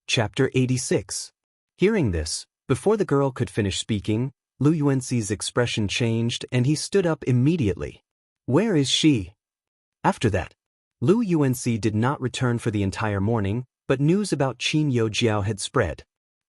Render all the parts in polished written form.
Chapter 86. Hearing this, before the girl could finish speaking, Lu Yuanxi's expression changed and he stood up immediately. Where is she? After that, Lu Yuanxi did not return for the entire morning, but news about Qin Youjiao had spread.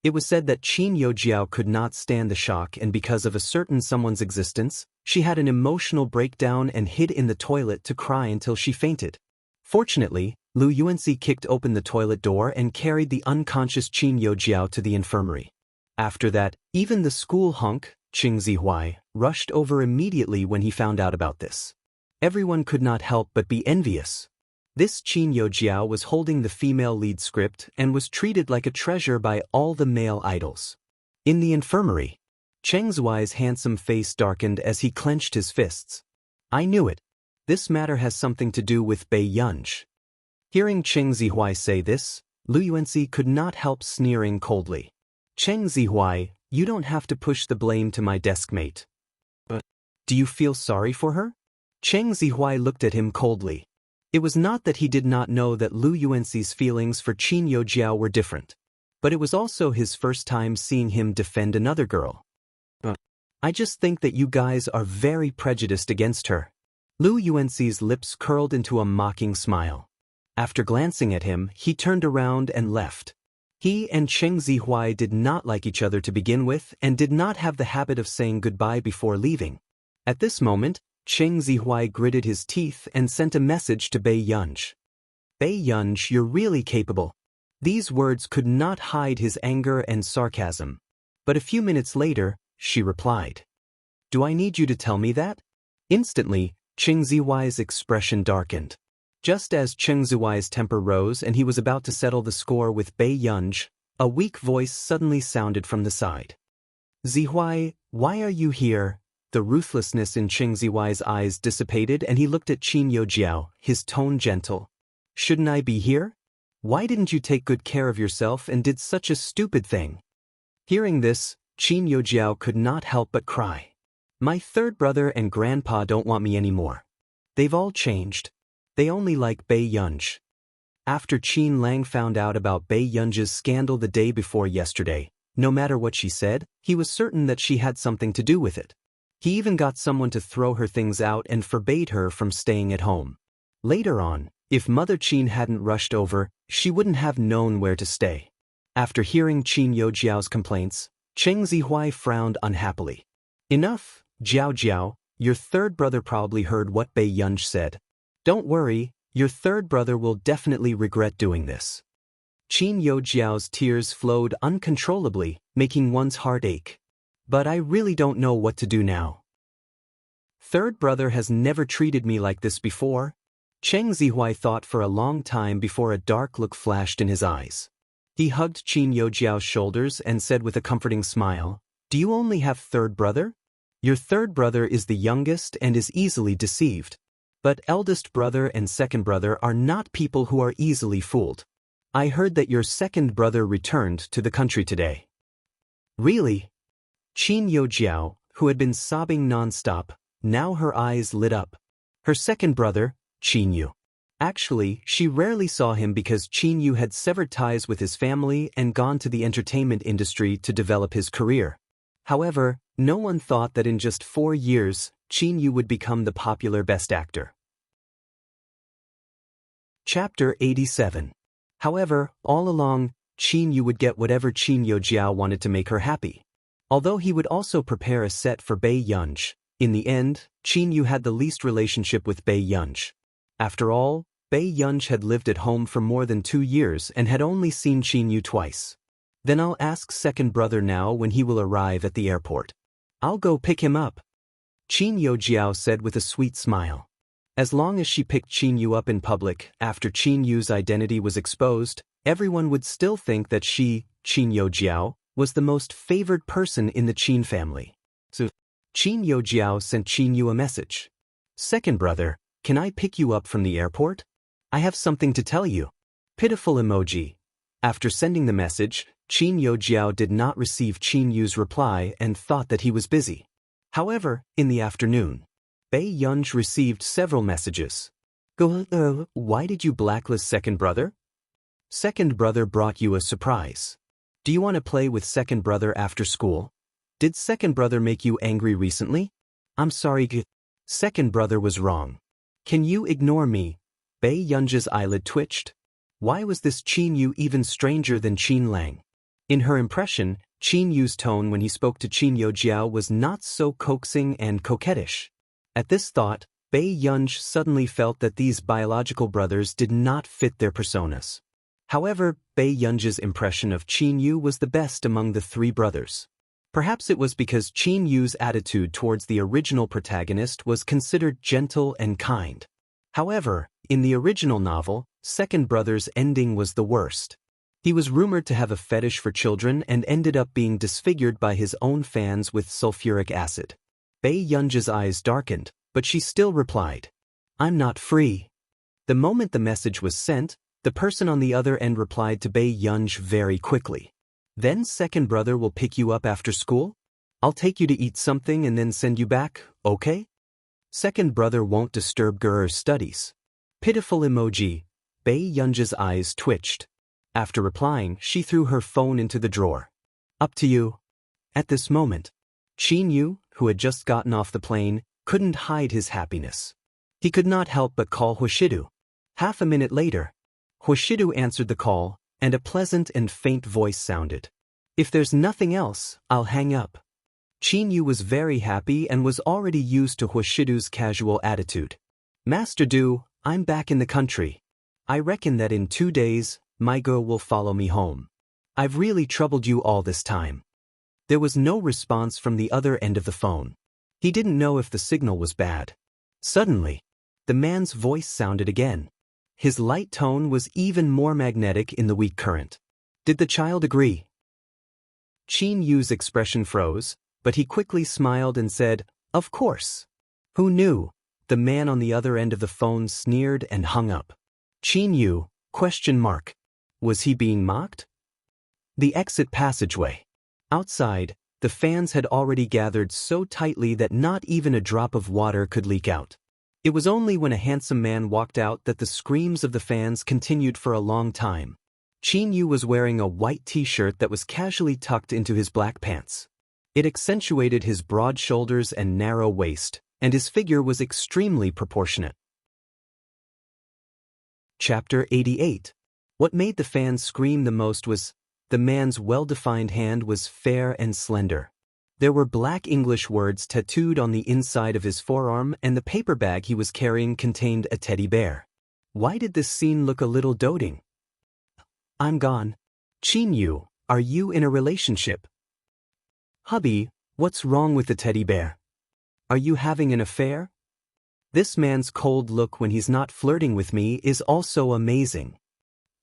It was said that Qin Youjiao could not stand the shock, and because of a certain someone's existence, she had an emotional breakdown and hid in the toilet to cry until she fainted. Fortunately, Lu Yuanxi kicked open the toilet door and carried the unconscious Qin Youjiao to the infirmary. After that, even the school hunk, Qing Zihuai, rushed over immediately when he found out about this. Everyone could not help but be envious. This Qin Youjiao was holding the female lead script and was treated like a treasure by all the male idols. In the infirmary, Cheng Zihuai's handsome face darkened as he clenched his fists. I knew it. This matter has something to do with Bei Yunj. Hearing Cheng Zihuai say this, Lu Yuanxi could not help sneering coldly. Cheng Zihuai, you don't have to push the blame to my deskmate. But do you feel sorry for her? Cheng Zihuai looked at him coldly. It was not that he did not know that Lu Yuanxi's feelings for Qin Youjiao were different, but it was also his first time seeing him defend another girl. I just think that you guys are very prejudiced against her. Lu Yuanxi's lips curled into a mocking smile. After glancing at him, he turned around and left. He and Cheng Zihuai did not like each other to begin with and did not have the habit of saying goodbye before leaving. At this moment, Cheng Zihuai gritted his teeth and sent a message to Bei Yunj. Bei Yunj, you're really capable. These words could not hide his anger and sarcasm. But a few minutes later, she replied. Do I need you to tell me that? Instantly, Cheng Zihuai's expression darkened. Just as Cheng Zihuai's temper rose and he was about to settle the score with Bei Yunj, a weak voice suddenly sounded from the side. Zihuai, why are you here? The ruthlessness in Cheng Zihuai's eyes dissipated and he looked at Qin Youjiao, his tone gentle. Shouldn't I be here? Why didn't you take good care of yourself and did such a stupid thing? Hearing this, Qin Youjiao could not help but cry. My third brother and grandpa don't want me anymore. They've all changed. They only like Bei Yunj. After Qin Lang found out about Bei Yunj's scandal the day before yesterday, no matter what she said, he was certain that she had something to do with it. He even got someone to throw her things out and forbade her from staying at home. Later on, if Mother Qin hadn't rushed over, she wouldn't have known where to stay. After hearing Qin Youjiao's complaints, Cheng Zihuai frowned unhappily. Enough, Jiao Jiao, your third brother probably heard what Bei Yunj said. Don't worry, your third brother will definitely regret doing this. Qin Youjiao's tears flowed uncontrollably, making one's heart ache. But I really don't know what to do now. Third brother has never treated me like this before. Cheng Zihuai thought for a long time before a dark look flashed in his eyes. He hugged Qin Youjiao's shoulders and said with a comforting smile, Do you only have third brother? Your third brother is the youngest and is easily deceived. But eldest brother and second brother are not people who are easily fooled. I heard that your second brother returned to the country today. Really? Qin Youjiao, who had been sobbing non-stop, now her eyes lit up. Her second brother, Qin Yu. Actually, she rarely saw him because Qin Yu had severed ties with his family and gone to the entertainment industry to develop his career. However, no one thought that in just 4 years, Qin Yu would become the popular best actor. Chapter 87. However, all along, Qin Yu would get whatever Qin Youjiao wanted to make her happy. Although he would also prepare a set for Bei Yunj, in the end, Qin Yu had the least relationship with Bei Yunj. After all, Bei Yunj had lived at home for more than 2 years and had only seen Qin Yu twice. Then I'll ask second brother now when he will arrive at the airport. I'll go pick him up. Qin Youjiao said with a sweet smile. As long as she picked Qin Yu up in public, after Qin Yu's identity was exposed, everyone would still think that she, Qin Youjiao, was the most favored person in the Qin family. So, Qin Youjiao sent Qin Yu a message. Second brother, can I pick you up from the airport? I have something to tell you. Pitiful emoji. After sending the message, Qin Youjiao did not receive Qin Yu's reply and thought that he was busy. However, in the afternoon, Bei Yunj received several messages. Why did you blacklist second brother? Second brother brought you a surprise. Do you want to play with second brother after school? Did second brother make you angry recently? I'm sorry. Second brother was wrong. Can you ignore me? Bei Yunji's eyelid twitched. Why was this Qin Yu even stranger than Qin Lang? In her impression, Qin Yu's tone when he spoke to Qin Youjiao was not so coaxing and coquettish. At this thought, Bei Yunji suddenly felt that these biological brothers did not fit their personas. However, Bei Yunji's impression of Qin Yu was the best among the three brothers. Perhaps it was because Qin Yu's attitude towards the original protagonist was considered gentle and kind. However, in the original novel, second brother's ending was the worst. He was rumored to have a fetish for children and ended up being disfigured by his own fans with sulfuric acid. Bei Yunji's eyes darkened, but she still replied, "I'm not free." The moment the message was sent, the person on the other end replied to Bei Yunji very quickly. Then second brother will pick you up after school? I'll take you to eat something and then send you back, okay? Second brother won't disturb Gurur's studies. Pitiful emoji. Bei Yunji's eyes twitched. After replying, she threw her phone into the drawer. Up to you. At this moment, Qin Yu, who had just gotten off the plane, couldn't hide his happiness. He could not help but call Huashidu. Half a minute later, Huashidu answered the call, and a pleasant and faint voice sounded. If there's nothing else, I'll hang up. Qin Yu was very happy and was already used to Huashidu's casual attitude. Master Du, I'm back in the country. I reckon that in 2 days, my girl will follow me home. I've really troubled you all this time. There was no response from the other end of the phone. He didn't know if the signal was bad. Suddenly, the man's voice sounded again. His light tone was even more magnetic in the weak current. Did the child agree? Qin Yu's expression froze, but he quickly smiled and said, "Of course." Who knew? The man on the other end of the phone sneered and hung up. Qin Yu? Was he being mocked? The exit passageway. Outside, the fans had already gathered so tightly that not even a drop of water could leak out. It was only when a handsome man walked out that the screams of the fans continued for a long time. Qin Yu was wearing a white t-shirt that was casually tucked into his black pants. It accentuated his broad shoulders and narrow waist, and his figure was extremely proportionate. Chapter 88. What made the fans scream the most was, the man's well-defined hand was fair and slender. There were black English words tattooed on the inside of his forearm, and the paper bag he was carrying contained a teddy bear. Why did this scene look a little doting? I'm gone. Qin Yu, are you in a relationship? Hubby, what's wrong with the teddy bear? Are you having an affair? This man's cold look when he's not flirting with me is also amazing.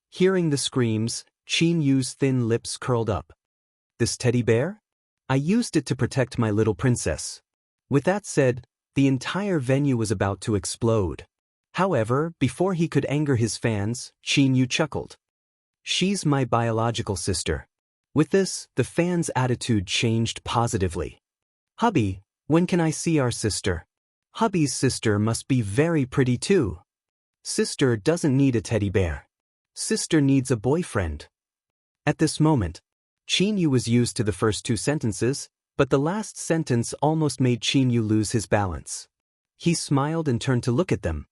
Hearing the screams, Qin Yu's thin lips curled up. This teddy bear? I used it to protect my little princess. With that said, the entire venue was about to explode. However, before he could anger his fans, Qin Yu chuckled. She's my biological sister. With this, the fans' attitude changed positively. Hubby, when can I see our sister? Hubby's sister must be very pretty too. Sister doesn't need a teddy bear. Sister needs a boyfriend. At this moment, Qin Yu was used to the first two sentences, but the last sentence almost made Qin Yu lose his balance. He smiled and turned to look at them.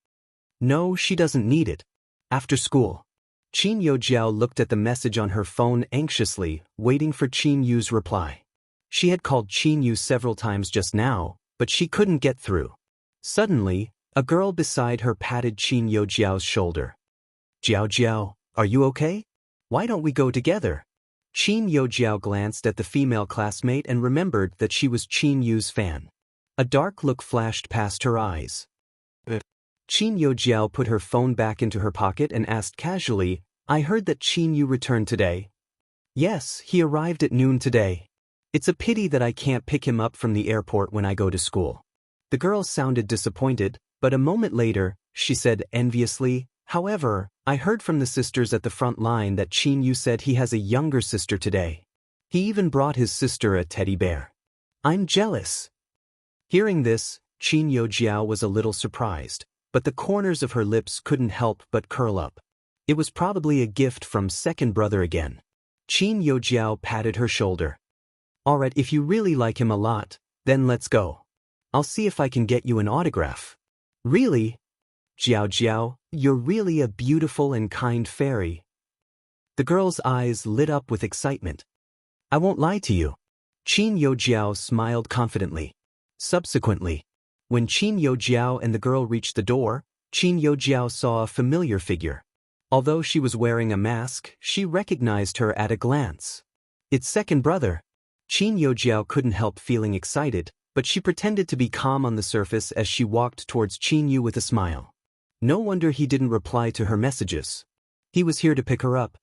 No, she doesn't need it. After school. Qin Youjiao looked at the message on her phone anxiously, waiting for Qin Yu's reply. She had called Qin Yu several times just now, but she couldn't get through. Suddenly, a girl beside her patted Qin Youjiao's shoulder. Jiao Jiao, are you okay? Why don't we go together? Qin Youjiao glanced at the female classmate and remembered that she was Qin Yu's fan. A dark look flashed past her eyes. Qin Youjiao put her phone back into her pocket and asked casually, I heard that Qin Yu returned today. Yes, he arrived at noon today. It's a pity that I can't pick him up from the airport when I go to school. The girl sounded disappointed, but a moment later, she said enviously, however, I heard from the sisters at the front line that Qin Yu said he has a younger sister today. He even brought his sister a teddy bear. I'm jealous. Hearing this, Qin Youjiao was a little surprised, but the corners of her lips couldn't help but curl up. It was probably a gift from second brother again. Qin Yojiao patted her shoulder. Alright, if you really like him a lot, then let's go. I'll see if I can get you an autograph. Really? Jiao Jiao, you're really a beautiful and kind fairy. The girl's eyes lit up with excitement. I won't lie to you. Qin Yojiao smiled confidently. Subsequently, when Qin Yojiao and the girl reached the door, Qin Yojiao saw a familiar figure. Although she was wearing a mask, she recognized her at a glance. It's second brother. Qin Yojiao couldn't help feeling excited, but she pretended to be calm on the surface as she walked towards Qin Yu with a smile. No wonder he didn't reply to her messages. He was here to pick her up.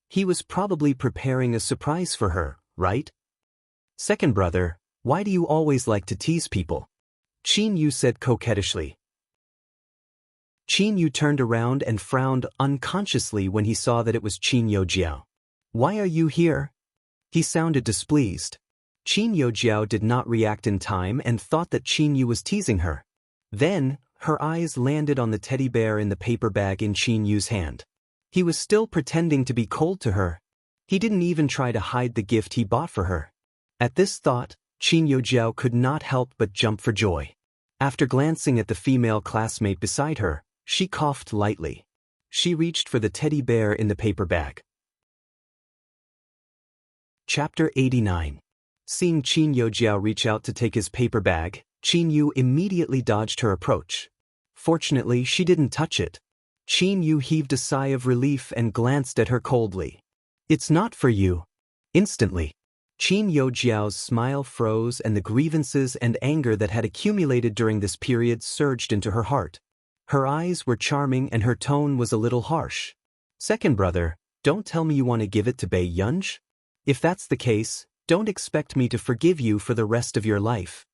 He was probably preparing a surprise for her, right? Second brother, why do you always like to tease people? Qin Yu said coquettishly. Qin Yu turned around and frowned unconsciously when he saw that it was Qin Yojiao. Why are you here? He sounded displeased. Qin Yojiao did not react in time and thought that Qin Yu was teasing her. Then, her eyes landed on the teddy bear in the paper bag in Qin Yu's hand. He was still pretending to be cold to her. He didn't even try to hide the gift he bought for her. At this thought, Qin Yojiao could not help but jump for joy. After glancing at the female classmate beside her, she coughed lightly. She reached for the teddy bear in the paper bag. Chapter 89. Seeing Qin Yojiao reach out to take his paper bag, Qin Yu immediately dodged her approach. Fortunately, she didn't touch it. Qin Yu heaved a sigh of relief and glanced at her coldly. It's not for you. Instantly, Qin Yojiao's smile froze and the grievances and anger that had accumulated during this period surged into her heart. Her eyes were charming and her tone was a little harsh. Second brother, don't tell me you want to give it to Bei Yunj? If that's the case, don't expect me to forgive you for the rest of your life.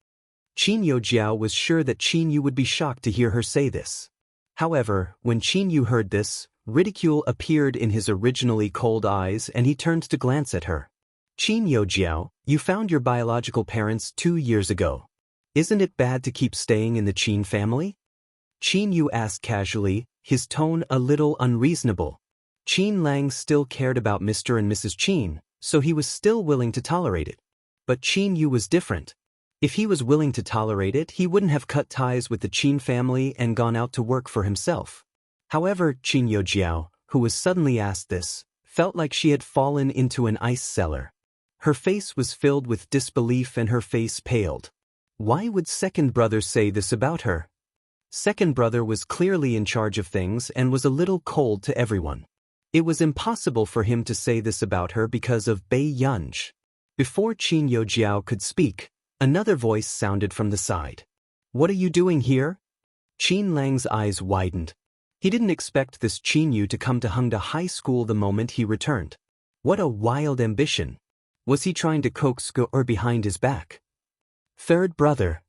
Qin Yojiao was sure that Qin Yu would be shocked to hear her say this. However, when Qin Yu heard this, ridicule appeared in his originally cold eyes and he turned to glance at her. Qin Yojiao, you found your biological parents 2 years ago. Isn't it bad to keep staying in the Qin family? Qin Yu asked casually, his tone a little unreasonable. Qin Lang still cared about Mr. and Mrs. Qin, so he was still willing to tolerate it. But Qin Yu was different. If he was willing to tolerate it, he wouldn't have cut ties with the Qin family and gone out to work for himself. However, Qin Yojiao, who was suddenly asked this, felt like she had fallen into an ice cellar. Her face was filled with disbelief and her face paled. Why would second brother say this about her? Second brother was clearly in charge of things and was a little cold to everyone. It was impossible for him to say this about her because of Bei Yunj. Before Qin Yojiao could speak, another voice sounded from the side. What are you doing here? Qin Lang's eyes widened. He didn't expect this Qin Yu to come to Hengda High School the moment he returned. What a wild ambition. Was he trying to coax her behind his back? Third brother.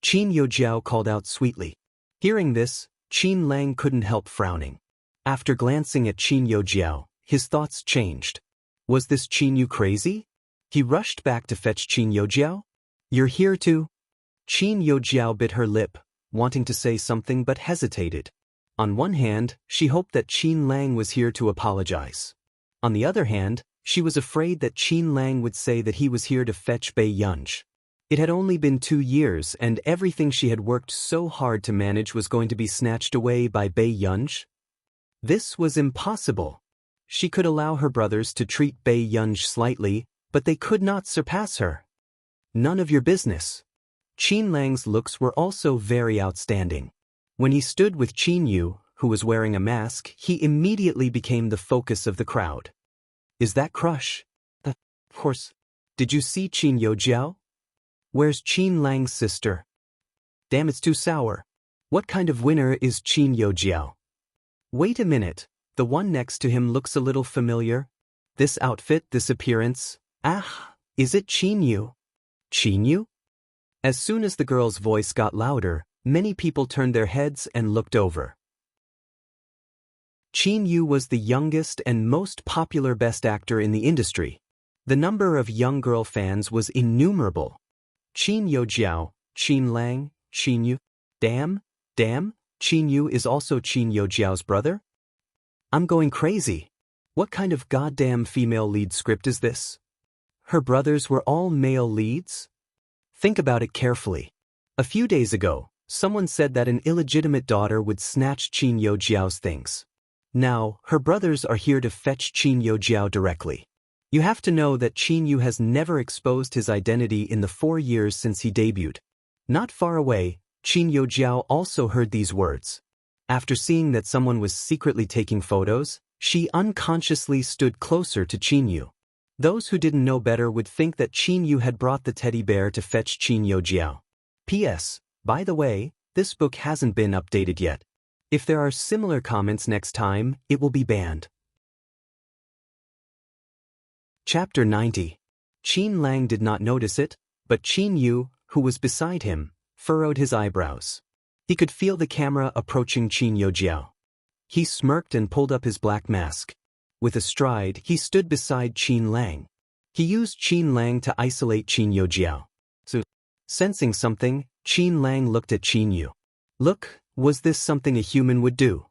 Qin Yojiao called out sweetly. Hearing this, Qin Lang couldn't help frowning. After glancing at Qin Yojiao, his thoughts changed. Was this Qin Yu crazy? He rushed back to fetch Qin Yojiao. You're here too? Qin Yojiao bit her lip, wanting to say something but hesitated. On one hand, she hoped that Qin Lang was here to apologize. On the other hand, she was afraid that Qin Lang would say that he was here to fetch Bei Yunj. It had only been 2 years and everything she had worked so hard to manage was going to be snatched away by Bei Yunj. This was impossible. She could allow her brothers to treat Bei Yunj slightly, but they could not surpass her. None of your business. Qin Lang's looks were also very outstanding. When he stood with Qin Yu, who was wearing a mask, he immediately became the focus of the crowd. Is that Crush? Of course. Did you see Qin Yojiao? Where's Qin Lang's sister? Damn, it's too sour. What kind of winner is Qin Yojiao? Wait a minute, the one next to him looks a little familiar. This outfit, this appearance. Ah, is it Qin Yu? Qin Yu? As soon as the girl's voice got louder, many people turned their heads and looked over. Qin Yu was the youngest and most popular best actor in the industry. The number of young girl fans was innumerable. Qin Yojiao, Qin Lang, Qin Yu. Damn, Qin Yu is also Qin Yojiao's brother? I'm going crazy. What kind of goddamn female lead script is this? Her brothers were all male leads? Think about it carefully. A few days ago, someone said that an illegitimate daughter would snatch Qin Youjiao's things. Now, her brothers are here to fetch Qin Youjiao directly. You have to know that Qin Yu has never exposed his identity in the 4 years since he debuted. Not far away, Qin Youjiao also heard these words. After seeing that someone was secretly taking photos, she unconsciously stood closer to Qin Yu. Those who didn't know better would think that Qin Yu had brought the teddy bear to fetch Qin Youjiao. P.S. By the way, this book hasn't been updated yet. If there are similar comments next time, it will be banned. Chapter 90. Qin Lang did not notice it, but Qin Yu, who was beside him, furrowed his eyebrows. He could feel the camera approaching Qin Youjiao. He smirked and pulled up his black mask. With a stride, he stood beside Qin Lang. He used Qin Lang to isolate Qin Youjiao. So, sensing something, Qin Lang looked at Qin Yu. Look, was this something a human would do?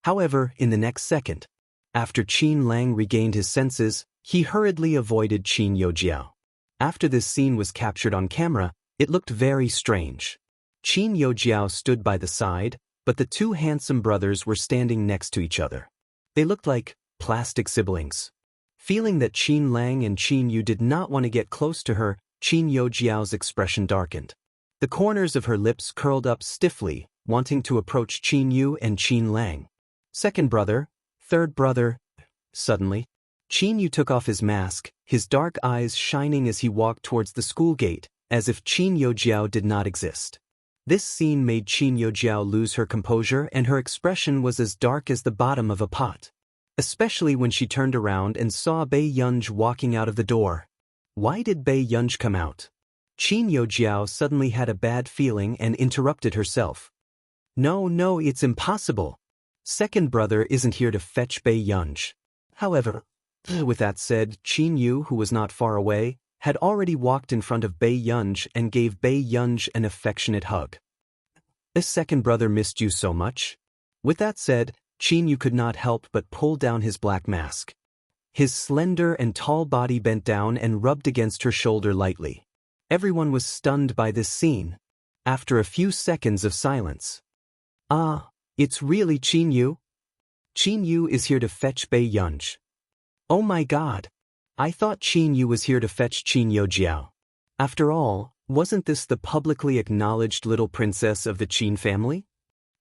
However, in the next second, after Qin Lang regained his senses, he hurriedly avoided Qin Youjiao. After this scene was captured on camera, it looked very strange. Qin Youjiao stood by the side, but the two handsome brothers were standing next to each other. They looked like plastic siblings. Feeling that Qin Lang and Qin Yu did not want to get close to her, Qin Youjiao's expression darkened. The corners of her lips curled up stiffly, wanting to approach Qin Yu and Qin Lang. Second brother, third brother. Suddenly, Qin Yu took off his mask, his dark eyes shining as he walked towards the school gate, as if Qin Youjiao did not exist. This scene made Qin Youjiao lose her composure, and her expression was as dark as the bottom of a pot. Especially when she turned around and saw Bei Yunj walking out of the door. Why did Bei Yunj come out? Qin Youjiao suddenly had a bad feeling and interrupted herself. No, it's impossible. Second brother isn't here to fetch Bei Yunj. However, with that said, Qin Yu, who was not far away, had already walked in front of Bei Yunj and gave Bei Yunj an affectionate hug. This second brother missed you so much? With that said, Qin Yu could not help but pull down his black mask. His slender and tall body bent down and rubbed against her shoulder lightly. Everyone was stunned by this scene. After a few seconds of silence. Ah, it's really Qin Yu? Qin Yu is here to fetch Bei Yunj. Oh my god. I thought Qin Yu was here to fetch Qin Youjiao. After all, wasn't this the publicly acknowledged little princess of the Qin family?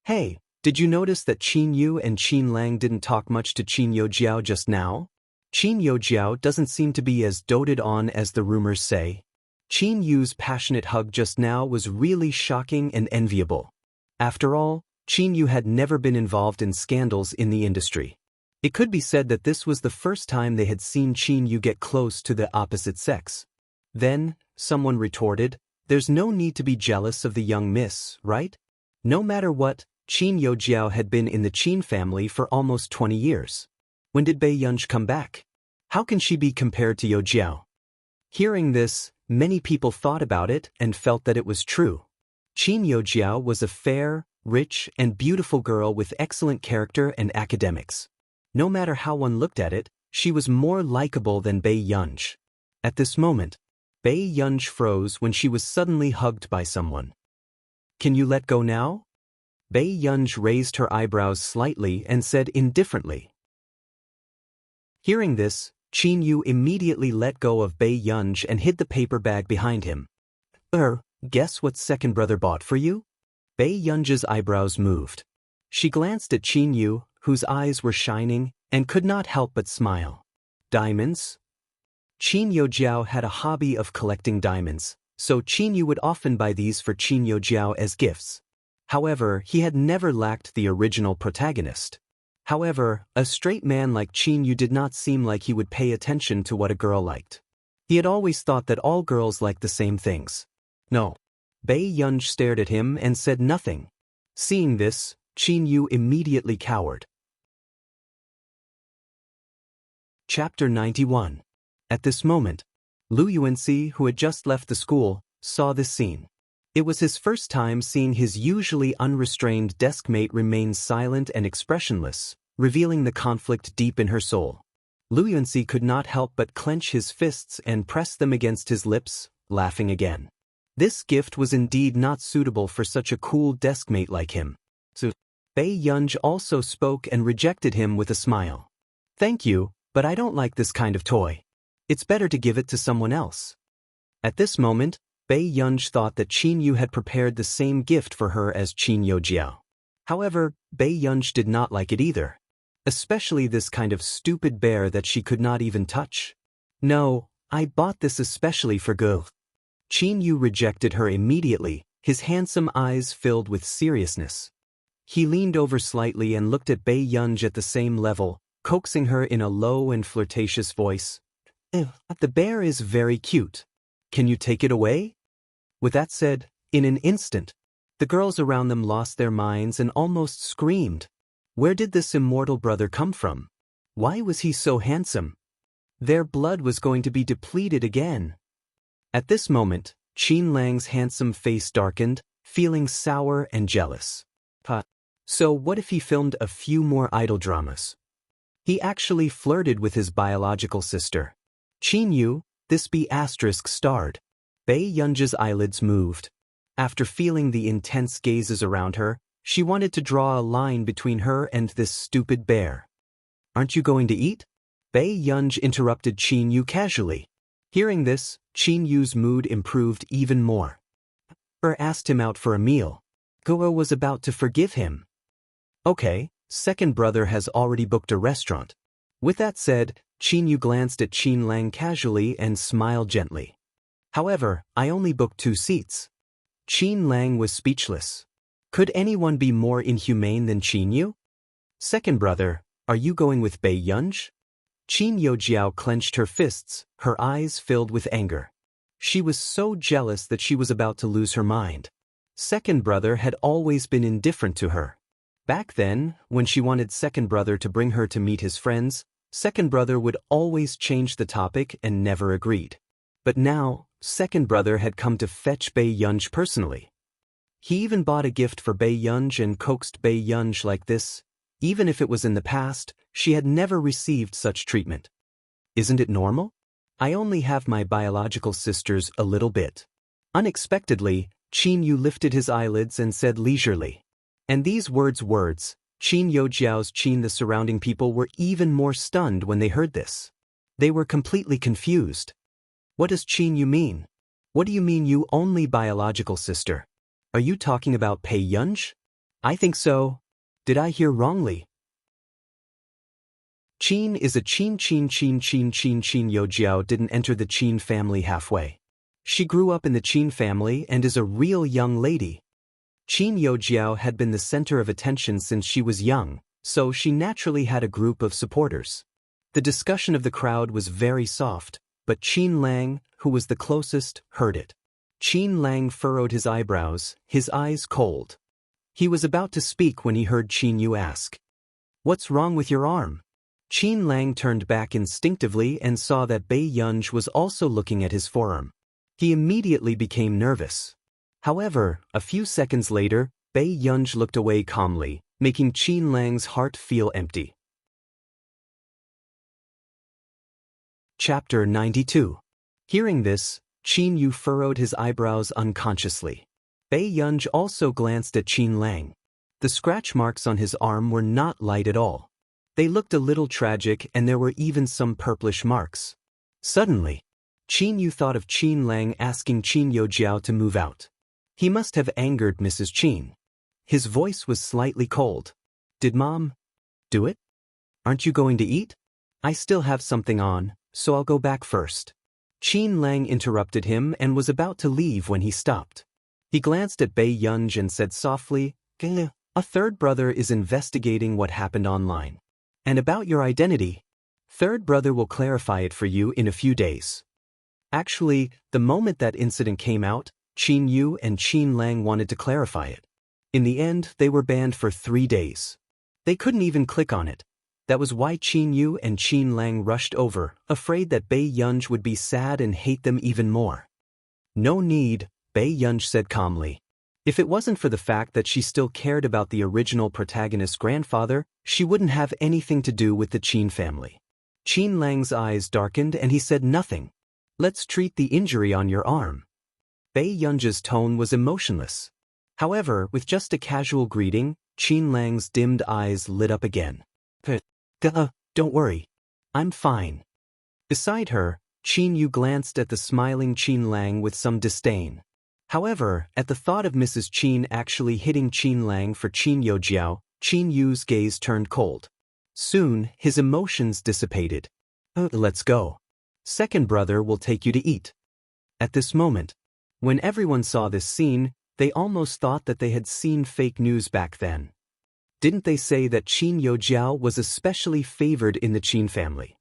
Hey, did you notice that Qin Yu and Qin Lang didn't talk much to Qin Youjiao just now? Qin Youjiao doesn't seem to be as doted on as the rumors say. Qin Yu's passionate hug just now was really shocking and enviable. After all, Qin Yu had never been involved in scandals in the industry. It could be said that this was the first time they had seen Qin Yu get close to the opposite sex. Then, someone retorted, there's no need to be jealous of the young miss, right? No matter what, Qin Youjiao had been in the Qin family for almost 20 years. When did Bei Yunj come back? How can she be compared to Youjiao? Hearing this, many people thought about it and felt that it was true. Qin Youjiao was a fair, rich, and beautiful girl with excellent character and academics. No matter how one looked at it, she was more likable than Bei Yunj. At this moment, Bei Yunj froze when she was suddenly hugged by someone. Can you let go now? Bei Yunj raised her eyebrows slightly and said indifferently. Hearing this, Qin Yu immediately let go of Bei Yunj and hid the paper bag behind him. Guess what second brother bought for you? Bei Yunj's eyebrows moved. She glanced at Qin Yu, whose eyes were shining, and could not help but smile. Diamonds? Qin Youjiao had a hobby of collecting diamonds, so Qin Yu would often buy these for Qin Youjiao as gifts. However, he had never lacked the original protagonist. However, a straight man like Qin Yu did not seem like he would pay attention to what a girl liked. He had always thought that all girls liked the same things. No. Bei Yunj stared at him and said nothing. Seeing this, Qin Yu immediately cowered. Chapter 91. At this moment, Lu Yuanxi, who had just left the school, saw this scene. It was his first time seeing his usually unrestrained deskmate remain silent and expressionless, revealing the conflict deep in her soul. Lu Yuanxi could not help but clench his fists and press them against his lips, laughing again. This gift was indeed not suitable for such a cool deskmate like him. So, Bei Yunj also spoke and rejected him with a smile. Thank you, but I don't like this kind of toy. It's better to give it to someone else. At this moment, Bei Yunj thought that Qin Yu had prepared the same gift for her as Qin Youjiao. However, Bei Yunj did not like it either. Especially this kind of stupid bear that she could not even touch. No, I bought this especially for girl. Qin Yu rejected her immediately, his handsome eyes filled with seriousness. He leaned over slightly and looked at Bei Yunj at the same level, coaxing her in a low and flirtatious voice. The bear is very cute. Can you take it away? With that said, in an instant, the girls around them lost their minds and almost screamed. Where did this immortal brother come from? Why was he so handsome? Their blood was going to be depleted again. At this moment, Qin Lang's handsome face darkened, feeling sour and jealous. So what if he filmed a few more idol dramas? He actually flirted with his biological sister. Qin Yu, this be asterisk starred. Bei Yunj's eyelids moved. After feeling the intense gazes around her, she wanted to draw a line between her and this stupid bear. Aren't you going to eat? Bei Yunj interrupted Qin Yu casually. Hearing this, Qin Yu's mood improved even more. Asked him out for a meal. Guo was about to forgive him. Okay, second brother has already booked a restaurant. With that said, Qin Yu glanced at Qin Lang casually and smiled gently. However, I only booked 2 seats. Qin Lang was speechless. Could anyone be more inhumane than Qin Yu? Second brother, are you going with Bei Yunj? Qin Youjiao clenched her fists, her eyes filled with anger. She was so jealous that she was about to lose her mind. Second brother had always been indifferent to her. Back then, when she wanted second brother to bring her to meet his friends, second brother would always change the topic and never agreed. But now, second brother had come to fetch Bei Yunj personally. He even bought a gift for Bei Yunj and coaxed Bei Yunj like this. Even if it was in the past, she had never received such treatment. Isn't it normal? I only have my biological sisters a little bit. Unexpectedly, Qin Yu lifted his eyelids and said leisurely. And these words, Qin Youjiao's Qin the surrounding people were even more stunned when they heard this. They were completely confused. What does Qin Yu mean? What do you mean you only biological sister? Are you talking about Bei Yunj? I think so. Did I hear wrongly? Qin is a Qin Youjiao didn't enter the Qin family halfway. She grew up in the Qin family and is a real young lady. Qin Youjiao had been the center of attention since she was young, so she naturally had a group of supporters. The discussion of the crowd was very soft, but Qin Lang, who was the closest, heard it. Qin Lang furrowed his eyebrows, his eyes cold. He was about to speak when he heard Qin Yu ask, "What's wrong with your arm?" Qin Lang turned back instinctively and saw that Bei Yunj was also looking at his forearm. He immediately became nervous. However, a few seconds later, Bei Yunj looked away calmly, making Qin Lang's heart feel empty. Chapter 92. Hearing this, Qin Yu furrowed his eyebrows unconsciously. Bei Yunj also glanced at Qin Lang. The scratch marks on his arm were not light at all. They looked a little tragic and there were even some purplish marks. Suddenly, Qin Yu thought of Qin Lang asking Qin Youjiao to move out. He must have angered Mrs. Qin. His voice was slightly cold. Did Mom do it? Aren't you going to eat? I still have something on, so I'll go back first. Qin Lang interrupted him and was about to leave when he stopped. He glanced at Bei Yunj and said softly, "A third brother is investigating what happened online. And about your identity, third brother will clarify it for you in a few days." Actually, the moment that incident came out, Qin Yu and Qin Lang wanted to clarify it. In the end, they were banned for 3 days. They couldn't even click on it. That was why Qin Yu and Qin Lang rushed over, afraid that Bei Yunj would be sad and hate them even more. "No need," Bei Yunj said calmly. If it wasn't for the fact that she still cared about the original protagonist's grandfather, she wouldn't have anything to do with the Qin family. Qin Lang's eyes darkened and he said nothing. Let's treat the injury on your arm. Bei Yunji's tone was emotionless. However, with just a casual greeting, Qin Lang's dimmed eyes lit up again. Don't worry. I'm fine. Beside her, Qin Yu glanced at the smiling Qin Lang with some disdain. However, at the thought of Mrs. Qin actually hitting Qin Lang for Qin Youjiao, Qin Yu's gaze turned cold. Soon, his emotions dissipated. Let's go. Second brother will take you to eat. At this moment, when everyone saw this scene, they almost thought that they had seen fake news back then. Didn't they say that Qin Youjiao was especially favored in the Qin family?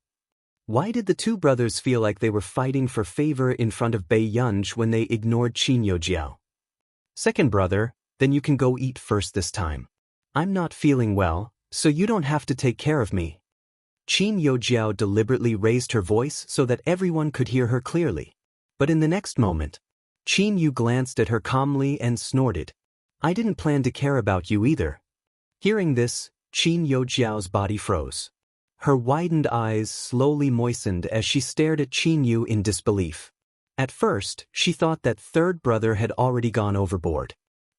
Why did the two brothers feel like they were fighting for favor in front of Bei Yunji when they ignored Qin Youjiao? Second brother, then you can go eat first this time. I'm not feeling well, so you don't have to take care of me. Qin Youjiao deliberately raised her voice so that everyone could hear her clearly. But in the next moment, Qin Yu glanced at her calmly and snorted. I didn't plan to care about you either. Hearing this, Qin Youjiao's body froze. Her widened eyes slowly moistened as she stared at Qin Yu in disbelief. At first, she thought that third brother had already gone overboard.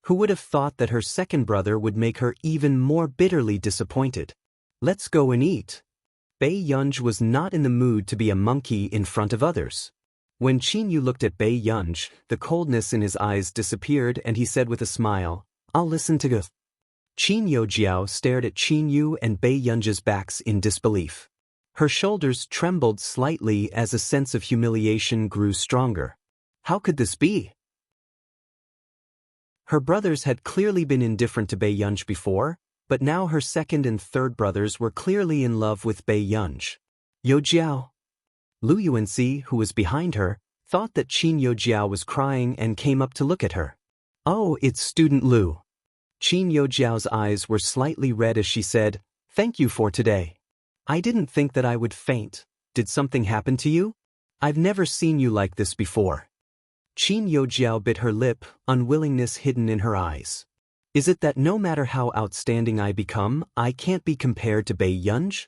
Who would have thought that her second brother would make her even more bitterly disappointed? Let's go and eat. Bei Yunji was not in the mood to be a monkey in front of others. When Qin Yu looked at Bei Yunji, the coldness in his eyes disappeared and he said with a smile, I'll listen to you. Qin Youjiao stared at Qin Yu and Bei Yunji's backs in disbelief. Her shoulders trembled slightly as a sense of humiliation grew stronger. How could this be? Her brothers had clearly been indifferent to Bei Yunji before, but now her second and third brothers were clearly in love with Bei Yunji. Youjiao. Lu Yuanxi, who was behind her, thought that Qin Youjiao was crying and came up to look at her. Oh, it's student Lu. Qin Youjiao's eyes were slightly red as she said, Thank you for today. I didn't think that I would faint. Did something happen to you? I've never seen you like this before. Qin Youjiao bit her lip, unwillingness hidden in her eyes. Is it that no matter how outstanding I become, I can't be compared to Bei Yunji?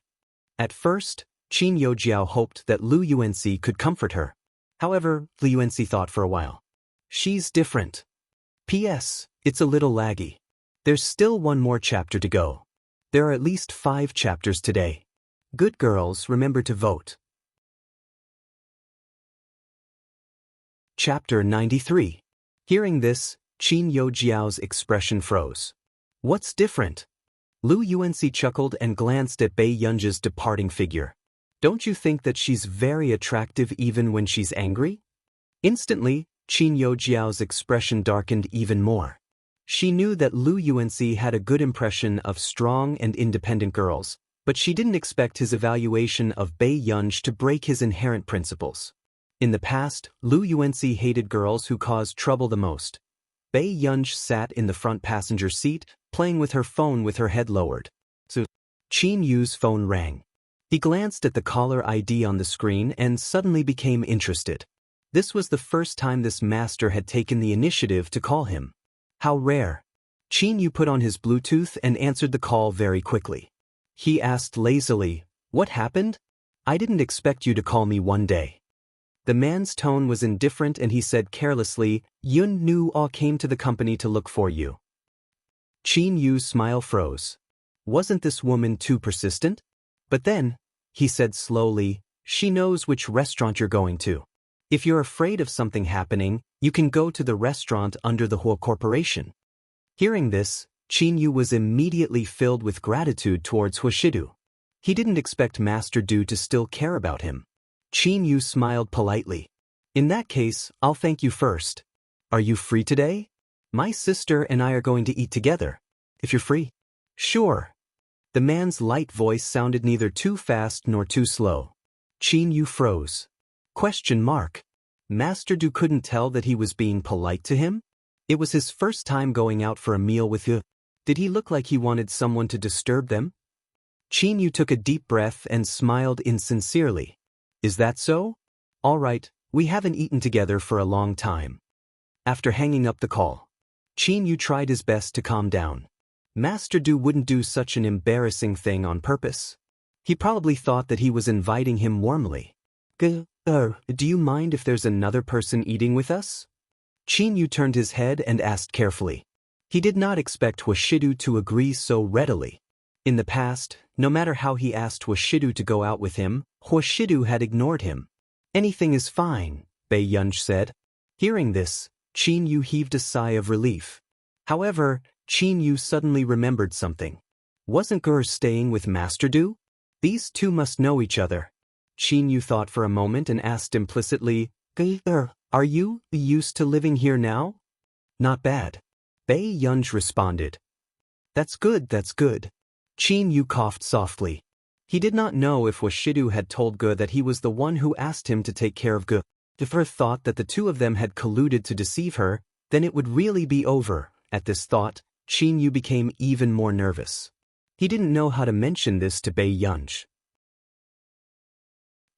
At first, Qin Youjiao hoped that Lu Yuanxi could comfort her. However, Lu Yuanxi thought for a while. She's different. P.S. It's a little laggy. There's still one more chapter to go. There are at least 5 chapters today. Good girls, remember to vote. Chapter 93. Hearing this, Qin Youjiao's expression froze. What's different? Lu Yuanxi chuckled and glanced at Bei Yunji's departing figure. Don't you think that she's very attractive even when she's angry? Instantly, Qin Youjiao's expression darkened even more. She knew that Lu Yuanxi had a good impression of strong and independent girls, but she didn't expect his evaluation of Bei Yunji to break his inherent principles. In the past, Lu Yuanxi hated girls who caused trouble the most. Bei Yunji sat in the front passenger seat, playing with her phone with her head lowered. So, Qin Yu's phone rang. He glanced at the caller ID on the screen and suddenly became interested. This was the first time this master had taken the initiative to call him. How rare. Qin Yu put on his Bluetooth and answered the call very quickly. He asked lazily, What happened? I didn't expect you to call me one day. The man's tone was indifferent and he said carelessly, Yun Nu Au came to the company to look for you. Qin Yu's smile froze. Wasn't this woman too persistent? But then, he said slowly, she knows which restaurant you're going to. If you're afraid of something happening, you can go to the restaurant under the Huo Corporation. Hearing this, Qin Yu was immediately filled with gratitude towards Huoshidu. He didn't expect Master Du to still care about him. Qin Yu smiled politely. In that case, I'll thank you first. Are you free today? My sister and I are going to eat together. If you're free. Sure. The man's light voice sounded neither too fast nor too slow. Qin Yu froze. Question mark. Master Du couldn't tell that he was being polite to him? It was his first time going out for a meal with you. Did he look like he wanted someone to disturb them? Qin Yu took a deep breath and smiled insincerely. Is that so? All right, we haven't eaten together for a long time. After hanging up the call, Qin Yu tried his best to calm down. Master Du wouldn't do such an embarrassing thing on purpose. He probably thought that he was inviting him warmly. Do you mind if there's another person eating with us? Qin Yu turned his head and asked carefully. He did not expect Huashidu to agree so readily. In the past, no matter how he asked Huashidu to go out with him, Huashidu had ignored him. Anything is fine, Bei Yunj said. Hearing this, Qin Yu heaved a sigh of relief. However, Qin Yu suddenly remembered something. Wasn't Gur staying with Master Du? These two must know each other. Qin Yu thought for a moment and asked implicitly, are you used to living here now? Not bad. Bei Yunj responded. That's good, that's good. Qin Yu coughed softly. He did not know if Huashidu had told Ge that he was the one who asked him to take care of Ge. If her thought that the two of them had colluded to deceive her, then it would really be over. At this thought, Qin Yu became even more nervous. He didn't know how to mention this to Bei Yunj.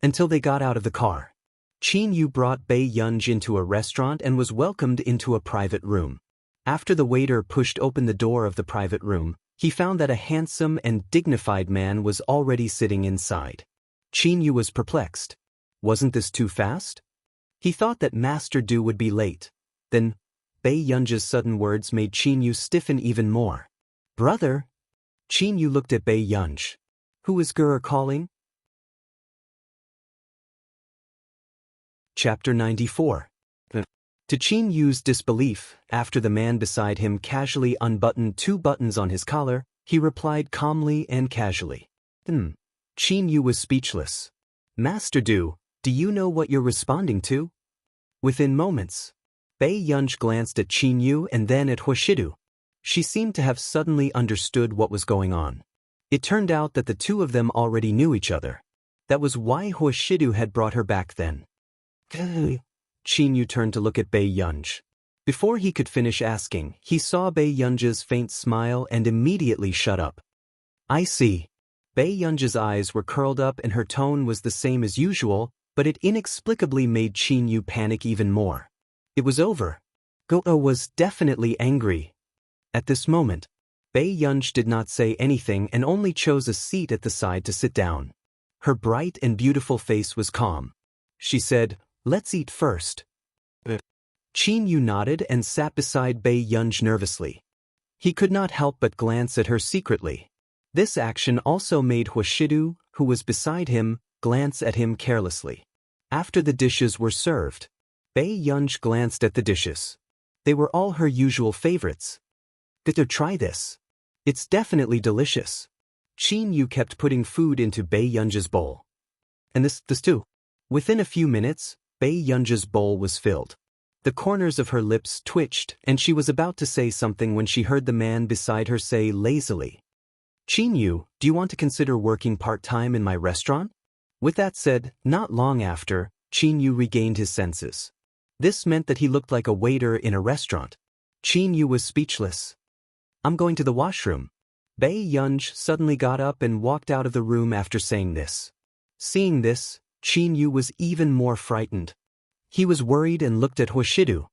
Until they got out of the car. Qin Yu brought Bei Yunj into a restaurant and was welcomed into a private room. After the waiter pushed open the door of the private room, he found that a handsome and dignified man was already sitting inside. Qin Yu was perplexed. Wasn't this too fast? He thought that Master Du would be late. Then, Bei Yunj's sudden words made Qin Yu stiffen even more. Brother? Qin Yu looked at Bei Yunj. Who is Gur calling? Chapter 94. To Qin Yu's disbelief, after the man beside him casually unbuttoned 2 buttons on his collar, he replied calmly and casually. Qin Yu was speechless. Master Du, do you know what you're responding to? Within moments, Bei Yunj glanced at Qin Yu and then at Huashidu. She seemed to have suddenly understood what was going on. It turned out that the two of them already knew each other. That was why Huashidu had brought her back then. Qin Yu turned to look at Bei Yunj. Before he could finish asking, he saw Bei Yunj's faint smile and immediately shut up. I see. Bei Yunj's eyes were curled up and her tone was the same as usual, but it inexplicably made Qin Yu panic even more. It was over. Go-Oh was definitely angry. At this moment, Bei Yunj did not say anything and only chose a seat at the side to sit down. Her bright and beautiful face was calm. She said, Let's eat first. Qin Yu nodded and sat beside Bei Yunj nervously. He could not help but glance at her secretly. This action also made Huashidu, who was beside him, glance at him carelessly. After the dishes were served, Bei Yunj glanced at the dishes. They were all her usual favorites. Did you try this? It's definitely delicious. Qin Yu kept putting food into Bei Yunj's bowl. And this too. Within a few minutes, Bei Yunj's bowl was filled. The corners of her lips twitched and she was about to say something when she heard the man beside her say lazily, Qin Yu, do you want to consider working part-time in my restaurant? With that said, not long after, Qin Yu regained his senses. This meant that he looked like a waiter in a restaurant. Qin Yu was speechless. I'm going to the washroom. Bei Yunj suddenly got up and walked out of the room after saying this. Seeing this, Qin Yu was even more frightened. He was worried and looked at Huashidu.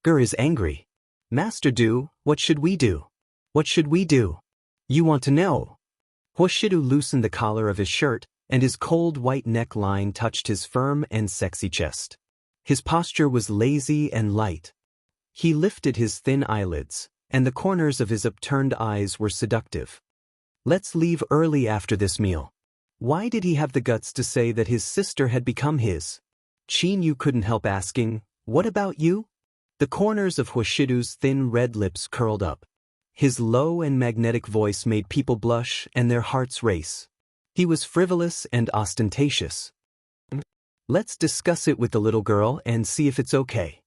Gur is angry. Master Du, what should we do? What should we do? You want to know? Huashidu loosened the collar of his shirt, and his cold white neckline touched his firm and sexy chest. His posture was lazy and light. He lifted his thin eyelids, and the corners of his upturned eyes were seductive. Let's leave early after this meal. Why did he have the guts to say that his sister had become his? Qin Yu couldn't help asking, what about you? The corners of Huashidu's thin red lips curled up. His low and magnetic voice made people blush and their hearts race. He was frivolous and ostentatious. Let's discuss it with the little girl and see if it's okay.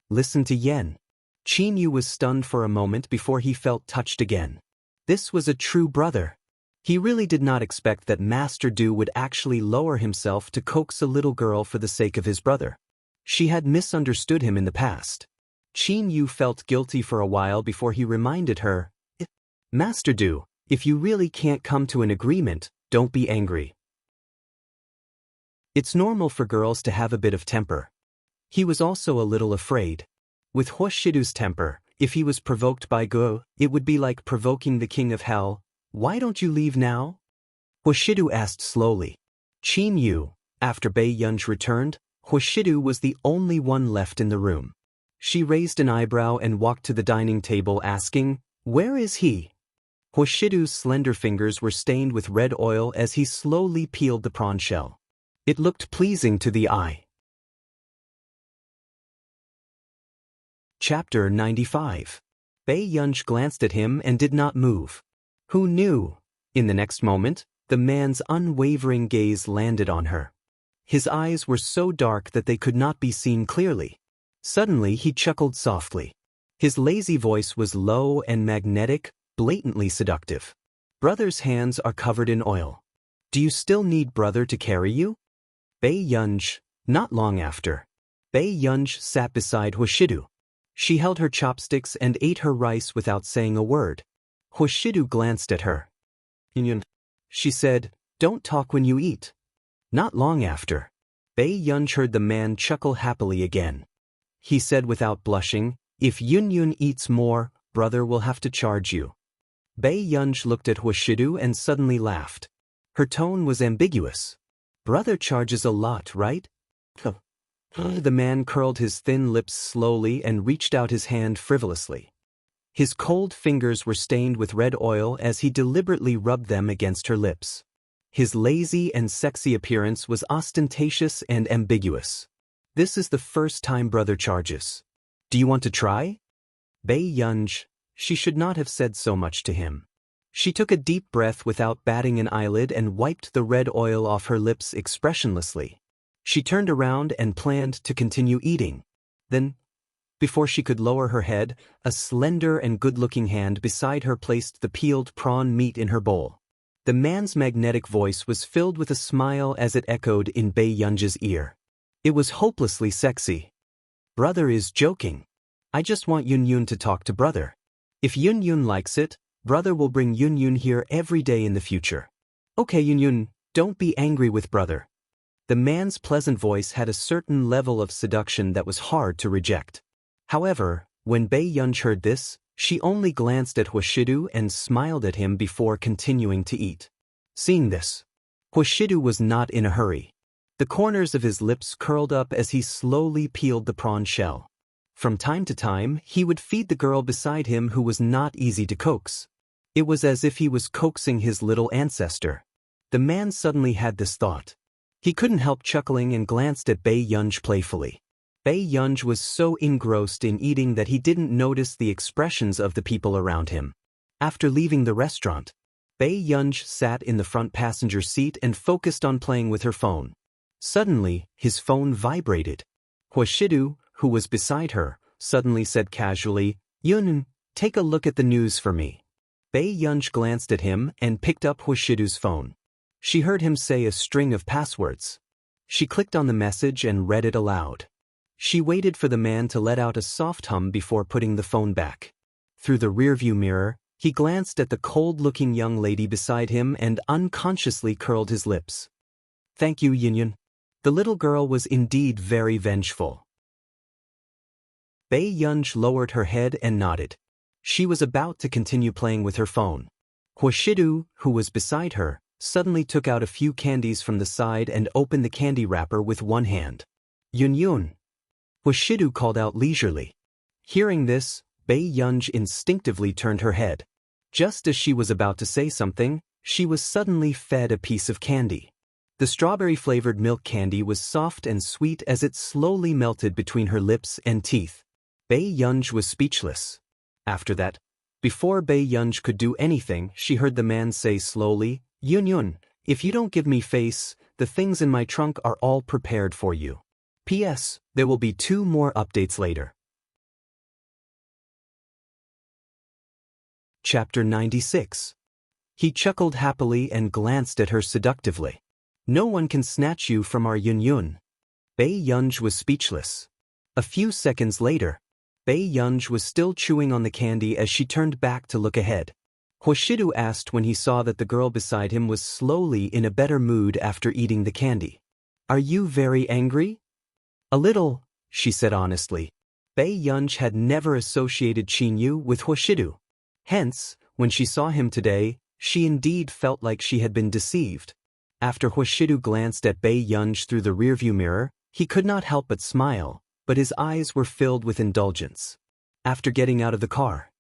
Listen to Yen. Qin Yu was stunned for a moment before he felt touched again. This was a true brother. He really did not expect that Master Du would actually lower himself to coax a little girl for the sake of his brother. She had misunderstood him in the past. Qin Yu felt guilty for a while before he reminded her, Master Du, if you really can't come to an agreement, don't be angry. It's normal for girls to have a bit of temper. He was also a little afraid. With Huashidu's temper, If he was provoked by Ge, it would be like provoking the king of hell. Why don't you leave now? Huashidu asked slowly. Qin Yu. After Bei Yunj returned, Huashidu was the only one left in the room. She raised an eyebrow and walked to the dining table asking, "Where is he?" Huashidu's slender fingers were stained with red oil as he slowly peeled the prawn shell. It looked pleasing to the eye. Chapter 95. Bei Yunj glanced at him and did not move. Who knew? In the next moment, the man's unwavering gaze landed on her. His eyes were so dark that they could not be seen clearly. Suddenly he chuckled softly. His lazy voice was low and magnetic, blatantly seductive. Brother's hands are covered in oil. Do you still need brother to carry you? Bei Yunj. Not long after. Bei Yunj sat beside Huashidu. She held her chopsticks and ate her rice without saying a word. Huashidu glanced at her. Yun, she said, don't talk when you eat. Not long after. Bei Yunj heard the man chuckle happily again. He said without blushing, if Yun eats more, brother will have to charge you. Bei Yunj looked at Huashidu and suddenly laughed. Her tone was ambiguous. Brother charges a lot, right? The man curled his thin lips slowly and reached out his hand frivolously. His cold fingers were stained with red oil as he deliberately rubbed them against her lips. His lazy and sexy appearance was ostentatious and ambiguous. This is the first time brother charges. Do you want to try? Bei Yunj. She should not have said so much to him. She took a deep breath without batting an eyelid and wiped the red oil off her lips expressionlessly. She turned around and planned to continue eating. Then, before she could lower her head, a slender and good-looking hand beside her placed the peeled prawn meat in her bowl. The man's magnetic voice was filled with a smile as it echoed in Bei Yunj's ear. It was hopelessly sexy. Brother is joking. I just want Yun to talk to brother. If Yun likes it, brother will bring Yun here every day in the future. Okay Yun, don't be angry with brother. The man's pleasant voice had a certain level of seduction that was hard to reject. However, when Bei Yunj heard this, she only glanced at Huashidu and smiled at him before continuing to eat. Seeing this, Huashidu was not in a hurry. The corners of his lips curled up as he slowly peeled the prawn shell. From time to time, he would feed the girl beside him who was not easy to coax. It was as if he was coaxing his little ancestor. The man suddenly had this thought. He couldn't help chuckling and glanced at Bei Yunj playfully. Bei Yunj was so engrossed in eating that he didn't notice the expressions of the people around him. After leaving the restaurant, Bei Yunj sat in the front passenger seat and focused on playing with her phone. Suddenly, his phone vibrated. Huashidu, who was beside her, suddenly said casually, Yun, take a look at the news for me. Bei Yunj glanced at him and picked up Huashidu's phone. She heard him say a string of passwords. She clicked on the message and read it aloud. She waited for the man to let out a soft hum before putting the phone back. Through the rearview mirror, he glanced at the cold-looking young lady beside him and unconsciously curled his lips. Thank you, Yun. The little girl was indeed very vengeful. Bei Yunj lowered her head and nodded. She was about to continue playing with her phone. Huashidu, who was beside her, suddenly took out a few candies from the side and opened the candy wrapper with one hand. Yun. Huashidu called out leisurely. Hearing this, Bei Yunj instinctively turned her head. Just as she was about to say something, she was suddenly fed a piece of candy. The strawberry-flavored milk candy was soft and sweet as it slowly melted between her lips and teeth. Bei Yunj was speechless. After that, before Bei Yunj could do anything, she heard the man say slowly, Yun, if you don't give me face, the things in my trunk are all prepared for you. P.S. There will be 2 more updates later. Chapter 96. He chuckled happily and glanced at her seductively. No one can snatch you from our Yun. Bei Yunj was speechless. A few seconds later, Bei Yunj was still chewing on the candy as she turned back to look ahead. Huashidu asked when he saw that the girl beside him was slowly in a better mood after eating the candy. Are you very angry? A little, she said honestly. Bei Yunj had never associated Qin Yu with Huashidu. Hence, when she saw him today, she indeed felt like she had been deceived. After Huashidu glanced at Bei Yunj through the rearview mirror, he could not help but smile, but his eyes were filled with indulgence. After getting out of the car,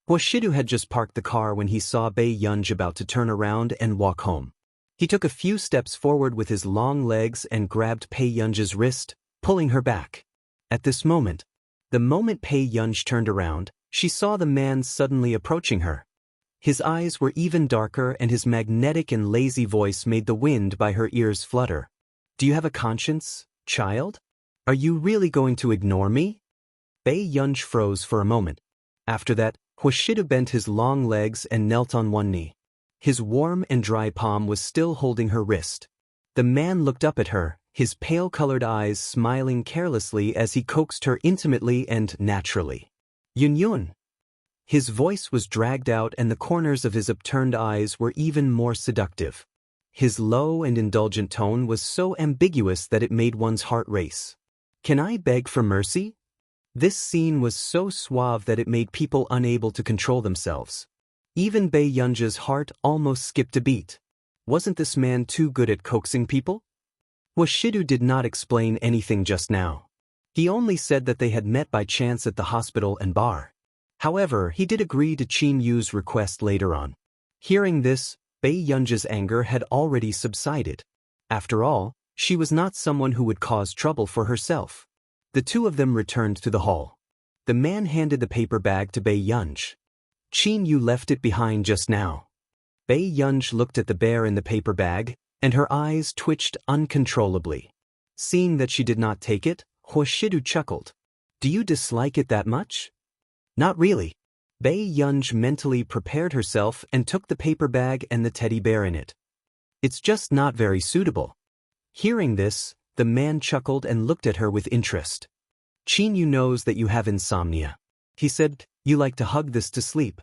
Huashidu had just parked the car when he saw Bei Yunj about to turn around and walk home. He took a few steps forward with his long legs and grabbed Bei Yunj's wrist, pulling her back. At this moment, the moment Bei Yunj turned around, she saw the man suddenly approaching her. His eyes were even darker and his magnetic and lazy voice made the wind by her ears flutter. "Do you have a conscience, child? Are you really going to ignore me?" Bei Yunj froze for a moment. After that, Huashidu bent his long legs and knelt on one knee. His warm and dry palm was still holding her wrist. The man looked up at her, his pale-colored eyes smiling carelessly as he coaxed her intimately and naturally. "Yun." His voice was dragged out and the corners of his upturned eyes were even more seductive. His low and indulgent tone was so ambiguous that it made one's heart race. "Can I beg for mercy?" This scene was so suave that it made people unable to control themselves. Even Bei Yunj's heart almost skipped a beat. Wasn't this man too good at coaxing people? Huashidu did not explain anything just now. He only said that they had met by chance at the hospital and bar. However, he did agree to Qin Yu's request later on. Hearing this, Bei Yunj's anger had already subsided. After all, she was not someone who would cause trouble for herself. The two of them returned to the hall. The man handed the paper bag to Bei Yunj. "Qin Yu left it behind just now." Bei Yunj looked at the bear in the paper bag, and her eyes twitched uncontrollably. Seeing that she did not take it, Huashidu chuckled. "Do you dislike it that much?" "Not really." Bei Yunj mentally prepared herself and took the paper bag and the teddy bear in it. "It's just not very suitable." Hearing this, the man chuckled and looked at her with interest. "Qin Yu knows that you have insomnia. He said, you like to hug this to sleep."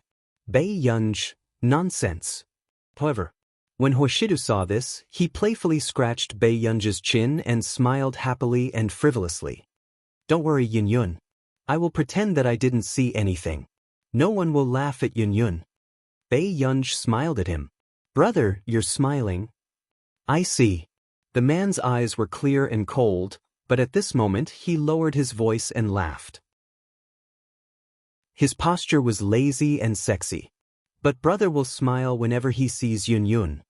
Bei Yunj, nonsense. However, when Huashidu saw this, he playfully scratched Bei Yunj's chin and smiled happily and frivolously. "Don't worry, Yun. I will pretend that I didn't see anything. No one will laugh at Yun." Bei Yunj smiled at him. "Brother, you're smiling." "I see." The man's eyes were clear and cold, but at this moment he lowered his voice and laughed. His posture was lazy and sexy. "But brother will smile whenever he sees Yun."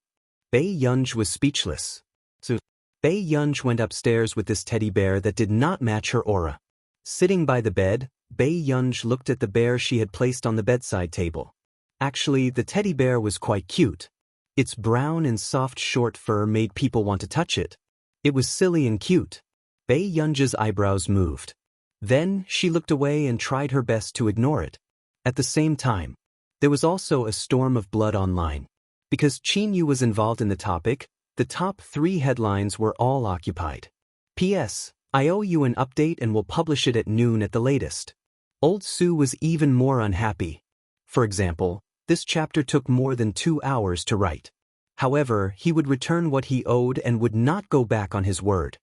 Bei Yunj was speechless. So, Bei Yunj went upstairs with this teddy bear that did not match her aura. Sitting by the bed, Bei Yunj looked at the bear she had placed on the bedside table. Actually, the teddy bear was quite cute. Its brown and soft short fur made people want to touch it. It was silly and cute. Bei Yunj's eyebrows moved. Then, she looked away and tried her best to ignore it. At the same time, there was also a storm of blood online. Because Qin Yu was involved in the topic, the top 3 headlines were all occupied. P.S. I owe you an update and will publish it at noon at the latest. Old Sue was even more unhappy. For example, this chapter took more than 2 hours to write. However, he would return what he owed and would not go back on his word.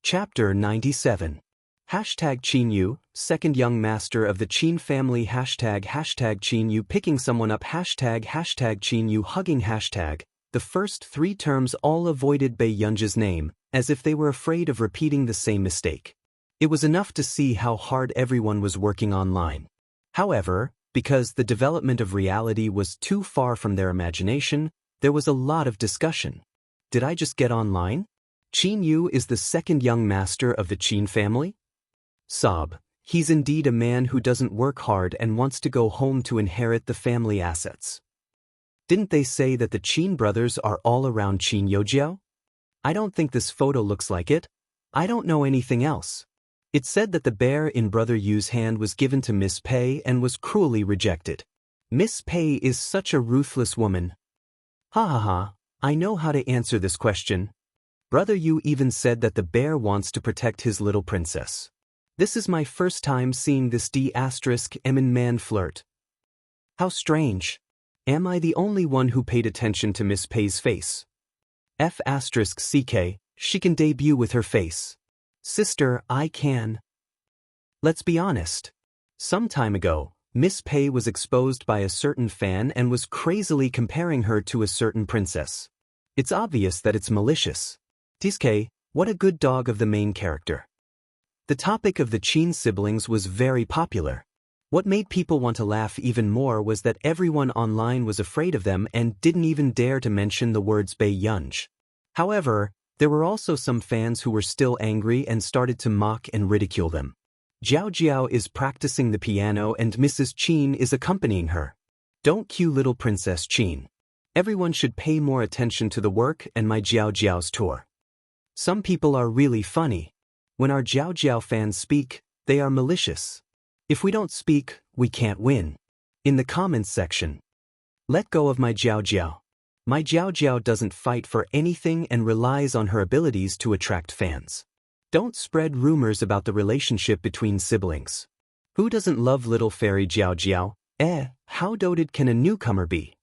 Chapter 97. Qin Yu, second young master of the Qin family. Qin Yu picking someone up. Qin Yu hugging. The first 3 terms all avoided Bei Yunj's name, as if they were afraid of repeating the same mistake. It was enough to see how hard everyone was working online. However, because the development of reality was too far from their imagination, there was a lot of discussion. Did I just get online? Qin Yu is the second young master of the Qin family? Sob, he's indeed a man who doesn't work hard and wants to go home to inherit the family assets. Didn't they say that the Qin brothers are all around Qin Youjiao? I don't think this photo looks like it. I don't know anything else. It said that the bear in Brother Yu's hand was given to Miss Pei and was cruelly rejected. Miss Pei is such a ruthless woman. Ha ha ha, I know how to answer this question. Brother Yu even said that the bear wants to protect his little princess. This is my first time seeing this D***M man flirt. How strange. Am I the only one who paid attention to Miss Pei's face? F***CK, she can debut with her face. Sister, I can. Let's be honest. Some time ago, Miss Pei was exposed by a certain fan and was crazily comparing her to a certain princess. It's obvious that it's malicious. Tiske, what a good dog of the main character. The topic of the Qin siblings was very popular. What made people want to laugh even more was that everyone online was afraid of them and didn't even dare to mention the words Bei Yunj. However, there were also some fans who were still angry and started to mock and ridicule them. Jiao Jiao is practicing the piano and Mrs. Qin is accompanying her. Don't cue little Princess Qin. Everyone should pay more attention to the work and my Jiao Jiao's tour. Some people are really funny. When our Jiao Jiao fans speak, they are malicious. If we don't speak, we can't win. In the comments section. Let go of my Jiao Jiao. My Jiao Jiao doesn't fight for anything and relies on her abilities to attract fans. Don't spread rumors about the relationship between siblings. Who doesn't love little fairy Jiao Jiao? How doted can a newcomer be?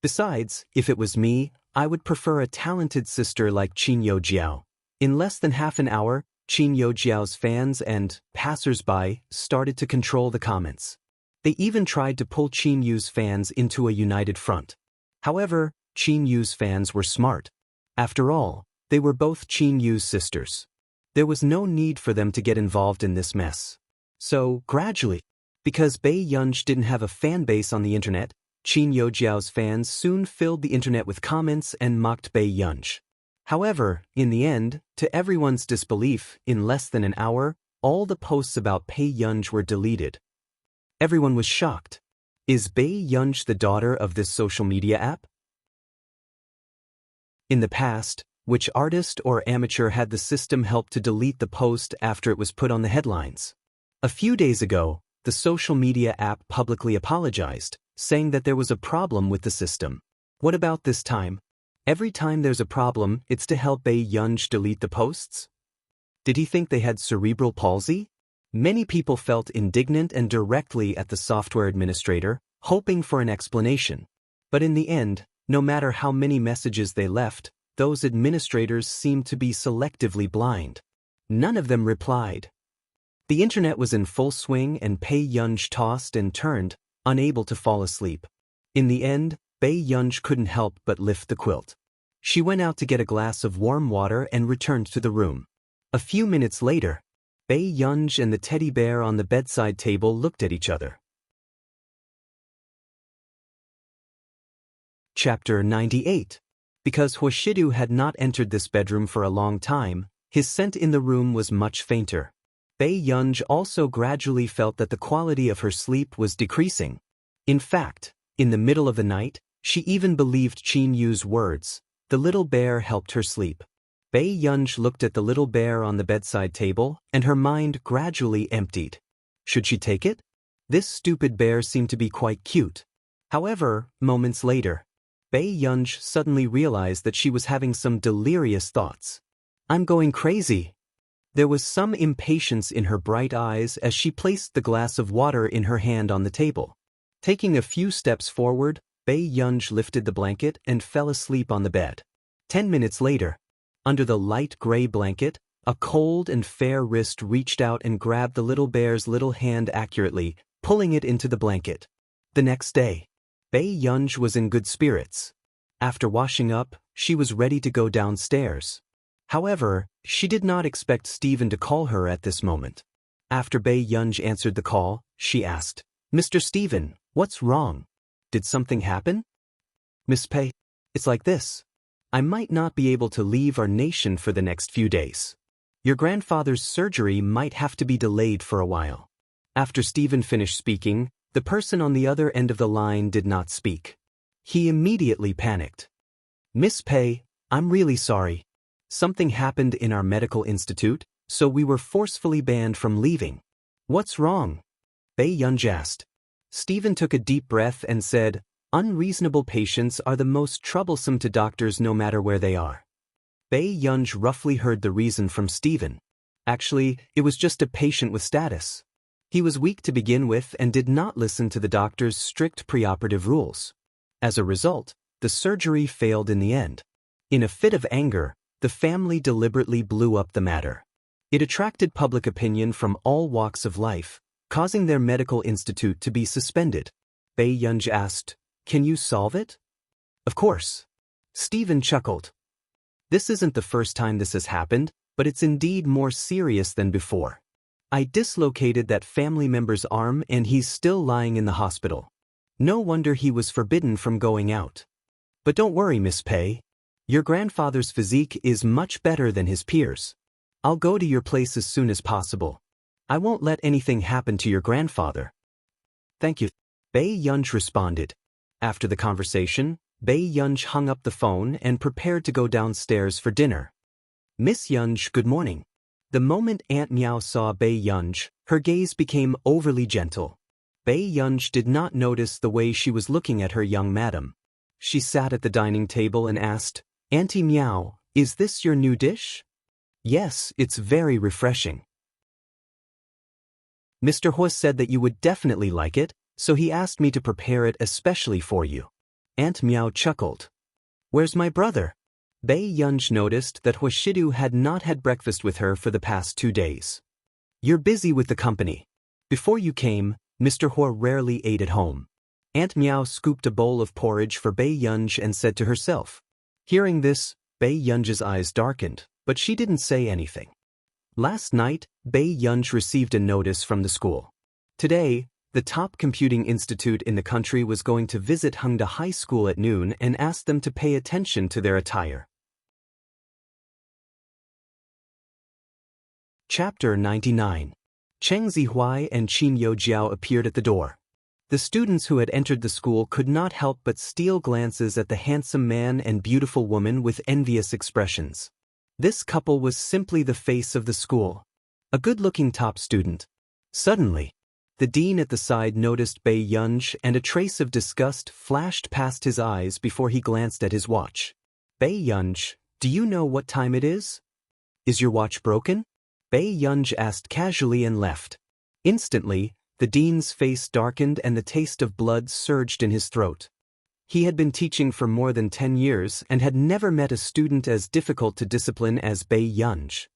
Besides, if it was me, I would prefer a talented sister like Qin Yo Jiao. In less than half an hour, Qin Yo Jiao's fans and passers-by started to control the comments. They even tried to pull Qin Yu's fans into a united front. However, Qin Yu's fans were smart. After all, they were both Qin Yu's sisters. There was no need for them to get involved in this mess. So, gradually, because Bei Yunj didn't have a fan base on the internet, Qin Yo Jiao's fans soon filled the internet with comments and mocked Bei Yunj. However, in the end, to everyone's disbelief, in less than an hour, all the posts about Bei Yunj were deleted. Everyone was shocked. Is Bei Yunj the daughter of this social media app? In the past, which artist or amateur had the system help to delete the post after it was put on the headlines? A few days ago, the social media app publicly apologized, saying that there was a problem with the system. What about this time? Every time there's a problem, it's to help Bei Yunj delete the posts? Did he think they had cerebral palsy? Many people felt indignant and directly at the software administrator, hoping for an explanation. But in the end, no matter how many messages they left, those administrators seemed to be selectively blind. None of them replied. The internet was in full swing and Bei Yunj tossed and turned, unable to fall asleep. In the end, Bei Yunj couldn't help but lift the quilt. She went out to get a glass of warm water and returned to the room. A few minutes later, Bei Yunj and the teddy bear on the bedside table looked at each other. Chapter 98. Because Huoshidu had not entered this bedroom for a long time, his scent in the room was much fainter. Bei Yunj also gradually felt that the quality of her sleep was decreasing. In fact, in the middle of the night, she even believed Qin Yu's words. The little bear helped her sleep. Bei Yunj looked at the little bear on the bedside table, and her mind gradually emptied. Should she take it? This stupid bear seemed to be quite cute. However, moments later, Bei Yunj suddenly realized that she was having some delirious thoughts. I'm going crazy. There was some impatience in her bright eyes as she placed the glass of water in her hand on the table. Taking a few steps forward, Bei Yunj lifted the blanket and fell asleep on the bed. 10 minutes later, under the light gray blanket, a cold and fair wrist reached out and grabbed the little bear's little hand accurately, pulling it into the blanket. The next day, Bei Yunj was in good spirits. After washing up, she was ready to go downstairs. However, she did not expect Stephen to call her at this moment. After Bei Yunj answered the call, she asked, Mr. Stephen, what's wrong? Did something happen? Miss Pei, it's like this. I might not be able to leave our nation for the next few days. Your grandfather's surgery might have to be delayed for a while. After Stephen finished speaking, the person on the other end of the line did not speak. He immediately panicked. Miss Pei, I'm really sorry. Something happened in our medical institute, so we were forcefully banned from leaving. What's wrong? Bei Yunj asked. Stephen took a deep breath and said, unreasonable patients are the most troublesome to doctors no matter where they are. Bei Yunj roughly heard the reason from Stephen. Actually, it was just a patient with status. He was weak to begin with and did not listen to the doctor's strict preoperative rules. As a result, the surgery failed in the end. In a fit of anger, the family deliberately blew up the matter. It attracted public opinion from all walks of life, causing their medical institute to be suspended. Bei Yunj asked, "Can you solve it?" "Of course." Stephen chuckled. "This isn't the first time this has happened, but it's indeed more serious than before. I dislocated that family member's arm and he's still lying in the hospital. No wonder he was forbidden from going out. But don't worry, Miss Pei. Your grandfather's physique is much better than his peers. I'll go to your place as soon as possible. I won't let anything happen to your grandfather." "Thank you," Bei Yunj responded. After the conversation, Bei Yunj hung up the phone and prepared to go downstairs for dinner. "Miss Yunj, good morning." The moment Aunt Miao saw Bei Yunj, her gaze became overly gentle. Bei Yunj did not notice the way she was looking at her young madam. She sat at the dining table and asked, "Auntie Miao, is this your new dish?" "Yes, it's very refreshing. Mr. Huo said that you would definitely like it, so he asked me to prepare it especially for you." Aunt Miao chuckled. "Where's my brother?" Bei Yunj noticed that Huoshidu had not had breakfast with her for the past 2 days. "You're busy with the company. Before you came, Mr. Huo rarely ate at home." Aunt Miao scooped a bowl of porridge for Bei Yunj and said to herself. Hearing this, Bei Yunj's eyes darkened, but she didn't say anything. Last night, Bei Yunj received a notice from the school. Today, the top computing institute in the country was going to visit Hengda High School at noon and ask them to pay attention to their attire. Chapter 99. Cheng Zihuai and Qin Youjiao appeared at the door. The students who had entered the school could not help but steal glances at the handsome man and beautiful woman with envious expressions. This couple was simply the face of the school. A good-looking top student. Suddenly, the dean at the side noticed Bei Yunj and a trace of disgust flashed past his eyes before he glanced at his watch. "Bei Yunj, do you know what time it is? Is your watch broken?" Bei Yunj asked casually and left. Instantly, the dean's face darkened and the taste of blood surged in his throat. He had been teaching for more than 10 years and had never met a student as difficult to discipline as Bei Yunj.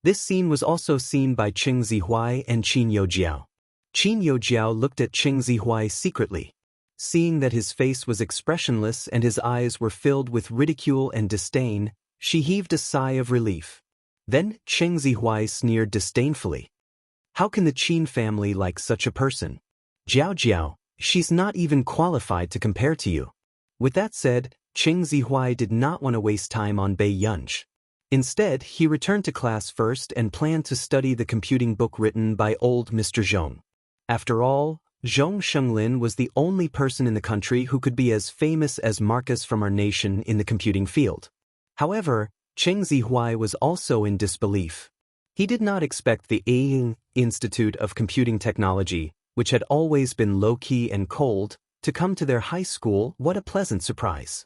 This scene was also seen by Cheng Zihuai and Qin Youjiao. Qin Youjiao looked at Cheng Zihuai secretly. Seeing that his face was expressionless and his eyes were filled with ridicule and disdain, she heaved a sigh of relief. Then Cheng Zihuai sneered disdainfully. "How can the Qin family like such a person? Jiao, she's not even qualified to compare to you." With that said, Cheng Zihuai did not want to waste time on Bei Yunj. Instead, he returned to class first and planned to study the computing book written by old Mr. Zhong. After all, Zhong Shenglin was the only person in the country who could be as famous as Marcus from our nation in the computing field. However, Cheng Zihuai was also in disbelief. He did not expect the Aing Institute of Computing Technology, which had always been low-key and cold, to come to their high school. What a pleasant surprise.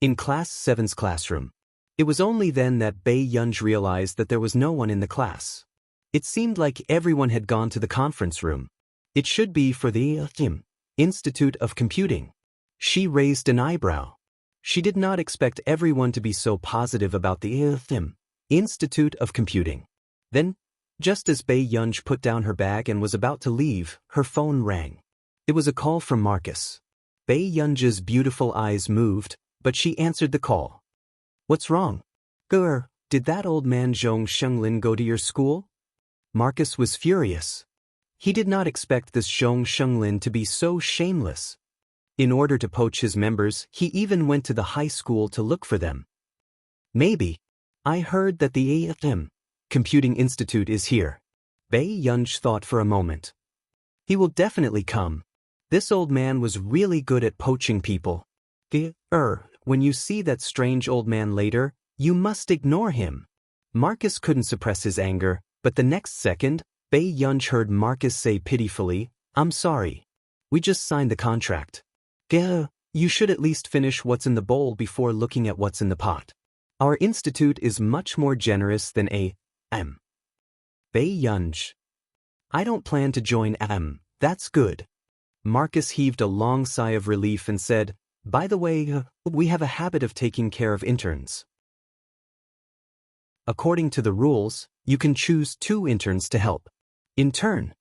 In Class 7's classroom. It was only then that Bei Yunj realized that there was no one in the class. It seemed like everyone had gone to the conference room. It should be for the Institute of Computing. She raised an eyebrow. She did not expect everyone to be so positive about the Institute of Computing. Then, just as Bei Yunj put down her bag and was about to leave, her phone rang. It was a call from Marcus. Bei Yunj's beautiful eyes moved, but she answered the call. "What's wrong?" "Grr, did that old man Zhong Shenglin go to your school?" Marcus was furious. He did not expect this Zhong Shenglin to be so shameless. In order to poach his members, he even went to the high school to look for them. "Maybe. I heard that the Computing Institute is here." Bei Yunj thought for a moment. "He will definitely come. This old man was really good at poaching people. When you see that strange old man later, you must ignore him." Marcus couldn't suppress his anger, but the next second, Bei Yunj heard Marcus say pitifully, "I'm sorry. We just signed the contract. You should at least finish what's in the bowl before looking at what's in the pot. Our institute is much more generous than Bei Yunj. I don't plan to join That's good." Marcus heaved a long sigh of relief and said, "By the way, we have a habit of taking care of interns." According to the rules, you can choose 2 interns to help. In turn,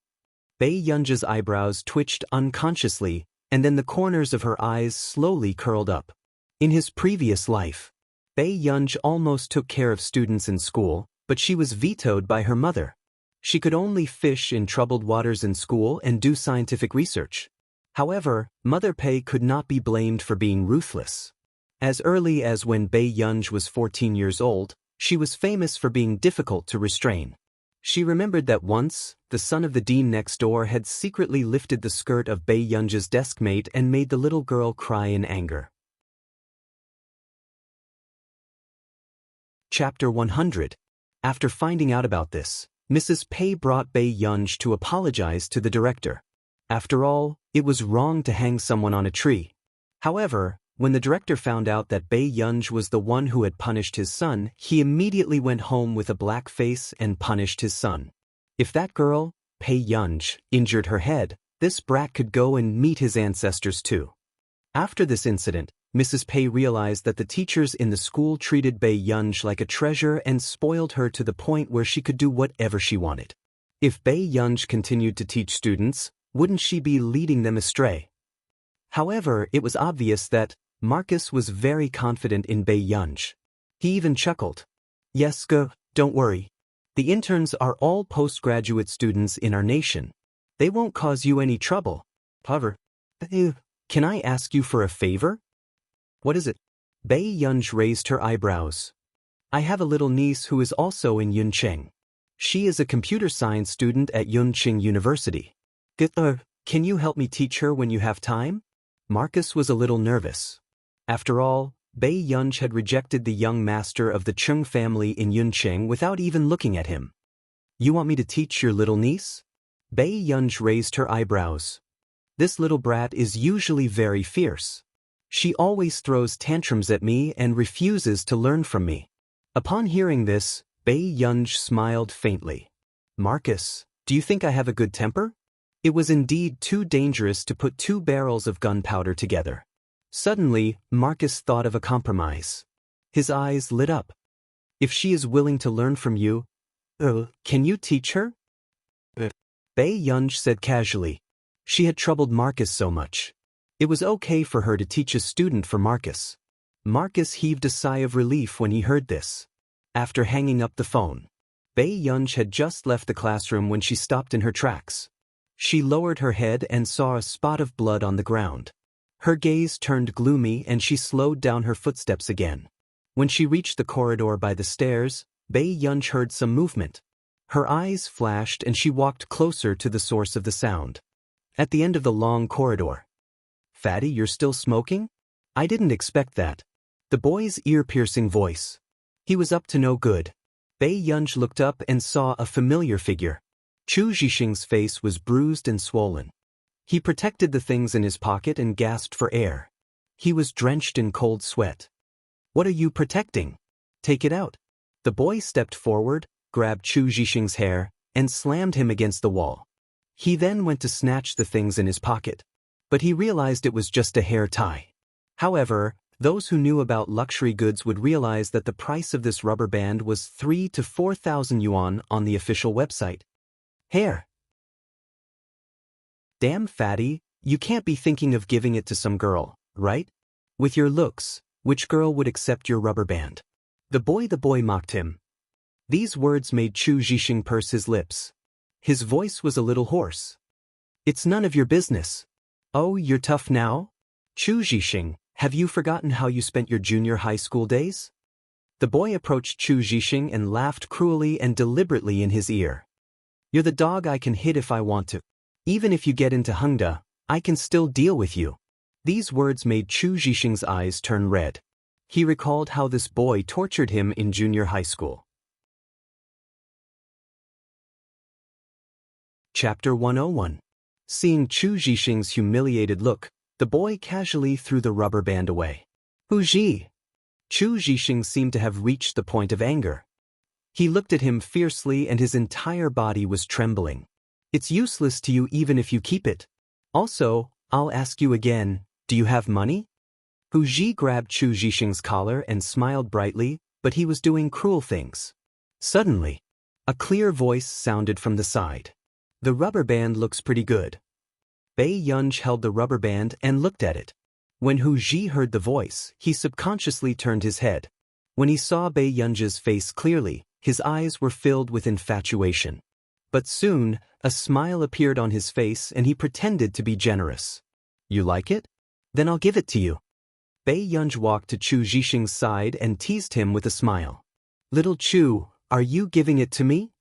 Bei Yunji's eyebrows twitched unconsciously, and then the corners of her eyes slowly curled up. In his previous life, Bei Yunji almost took care of students in school, but she was vetoed by her mother. She could only fish in troubled waters in school and do scientific research. However, Mother Pei could not be blamed for being ruthless. As early as when Bei Yunji was 14 years old, she was famous for being difficult to restrain. She remembered that once, the son of the dean next door had secretly lifted the skirt of Bei Yunji's deskmate and made the little girl cry in anger. Chapter 100. After finding out about this, Mrs. Pei brought Bei Yunji to apologize to the director. After all, it was wrong to hang someone on a tree. However, when the director found out that Bei Yunji was the one who had punished his son, he immediately went home with a black face and punished his son. If that girl, Bei Yunji, injured her head, this brat could go and meet his ancestors too. After this incident, Mrs. Pei realized that the teachers in the school treated Bei Yunji like a treasure and spoiled her to the point where she could do whatever she wanted. If Bei Yunji continued to teach students, wouldn't she be leading them astray? However, it was obvious that Marcus was very confident in Bei Yunji. He even chuckled. Yes, don't worry. The interns are all postgraduate students in our nation. They won't cause you any trouble. However, can I ask you for a favor? What is it? Bei Yunji raised her eyebrows. I have a little niece who is also in Yuncheng. She is a computer science student at Yuncheng University. Can you help me teach her when you have time? Marcus was a little nervous. After all, Bei Yunji had rejected the young master of the Chung family in Yuncheng without even looking at him. You want me to teach your little niece? Bei Yunji raised her eyebrows. This little brat is usually very fierce. She always throws tantrums at me and refuses to learn from me. Upon hearing this, Bei Yunji smiled faintly. Marcus, do you think I have a good temper? It was indeed too dangerous to put 2 barrels of gunpowder together. Suddenly, Marcus thought of a compromise. His eyes lit up. If she is willing to learn from you, can you teach her? Bei Yunji said casually. She had troubled Marcus so much. It was okay for her to teach a student for Marcus. Marcus heaved a sigh of relief when he heard this. After hanging up the phone, Bei Yunji had just left the classroom when she stopped in her tracks. She lowered her head and saw a spot of blood on the ground. Her gaze turned gloomy and she slowed down her footsteps again. When she reached the corridor by the stairs, Bei Yunji heard some movement. Her eyes flashed and she walked closer to the source of the sound. At the end of the long corridor. Fatty, you're still smoking? I didn't expect that. The boy's ear-piercing voice. He was up to no good. Bei Yunji looked up and saw a familiar figure. Chu Zhixing's face was bruised and swollen. He protected the things in his pocket and gasped for air. He was drenched in cold sweat. What are you protecting? Take it out. The boy stepped forward, grabbed Chu Zhixing's hair, and slammed him against the wall. He then went to snatch the things in his pocket. But he realized it was just a hair tie. However, those who knew about luxury goods would realize that the price of this rubber band was 3,000 to 4,000 yuan on the official website. Hair. Damn, Fatty, you can't be thinking of giving it to some girl, right? With your looks, which girl would accept your rubber band? The boy mocked him. These words made Chu Zhixing purse his lips. His voice was a little hoarse. It's none of your business. Oh, you're tough now? Chu Zhixing, have you forgotten how you spent your junior high school days? The boy approached Chu Zhixing and laughed cruelly and deliberately in his ear. You're the dog I can hit if I want to. Even if you get into Hengda, I can still deal with you. These words made Chu Zhixing's eyes turn red. He recalled how this boy tortured him in junior high school. Chapter 101. Seeing Chu Zhixing's humiliated look, the boy casually threw the rubber band away. Huji! Chu Zhixing seemed to have reached the point of anger. He looked at him fiercely and his entire body was trembling. It's useless to you even if you keep it. Also, I'll ask you again, do you have money? Huji grabbed Chu Zhixing's collar and smiled brightly, but he was doing cruel things. Suddenly, a clear voice sounded from the side. The rubber band looks pretty good. Bei Yunj held the rubber band and looked at it. When Hu Ji heard the voice, he subconsciously turned his head. When he saw Bei Yunj's face clearly, his eyes were filled with infatuation. But soon, a smile appeared on his face and he pretended to be generous. You like it? Then I'll give it to you. Bei Yunj walked to Chu Zhixing's side and teased him with a smile. Little Chu, are you giving it to me?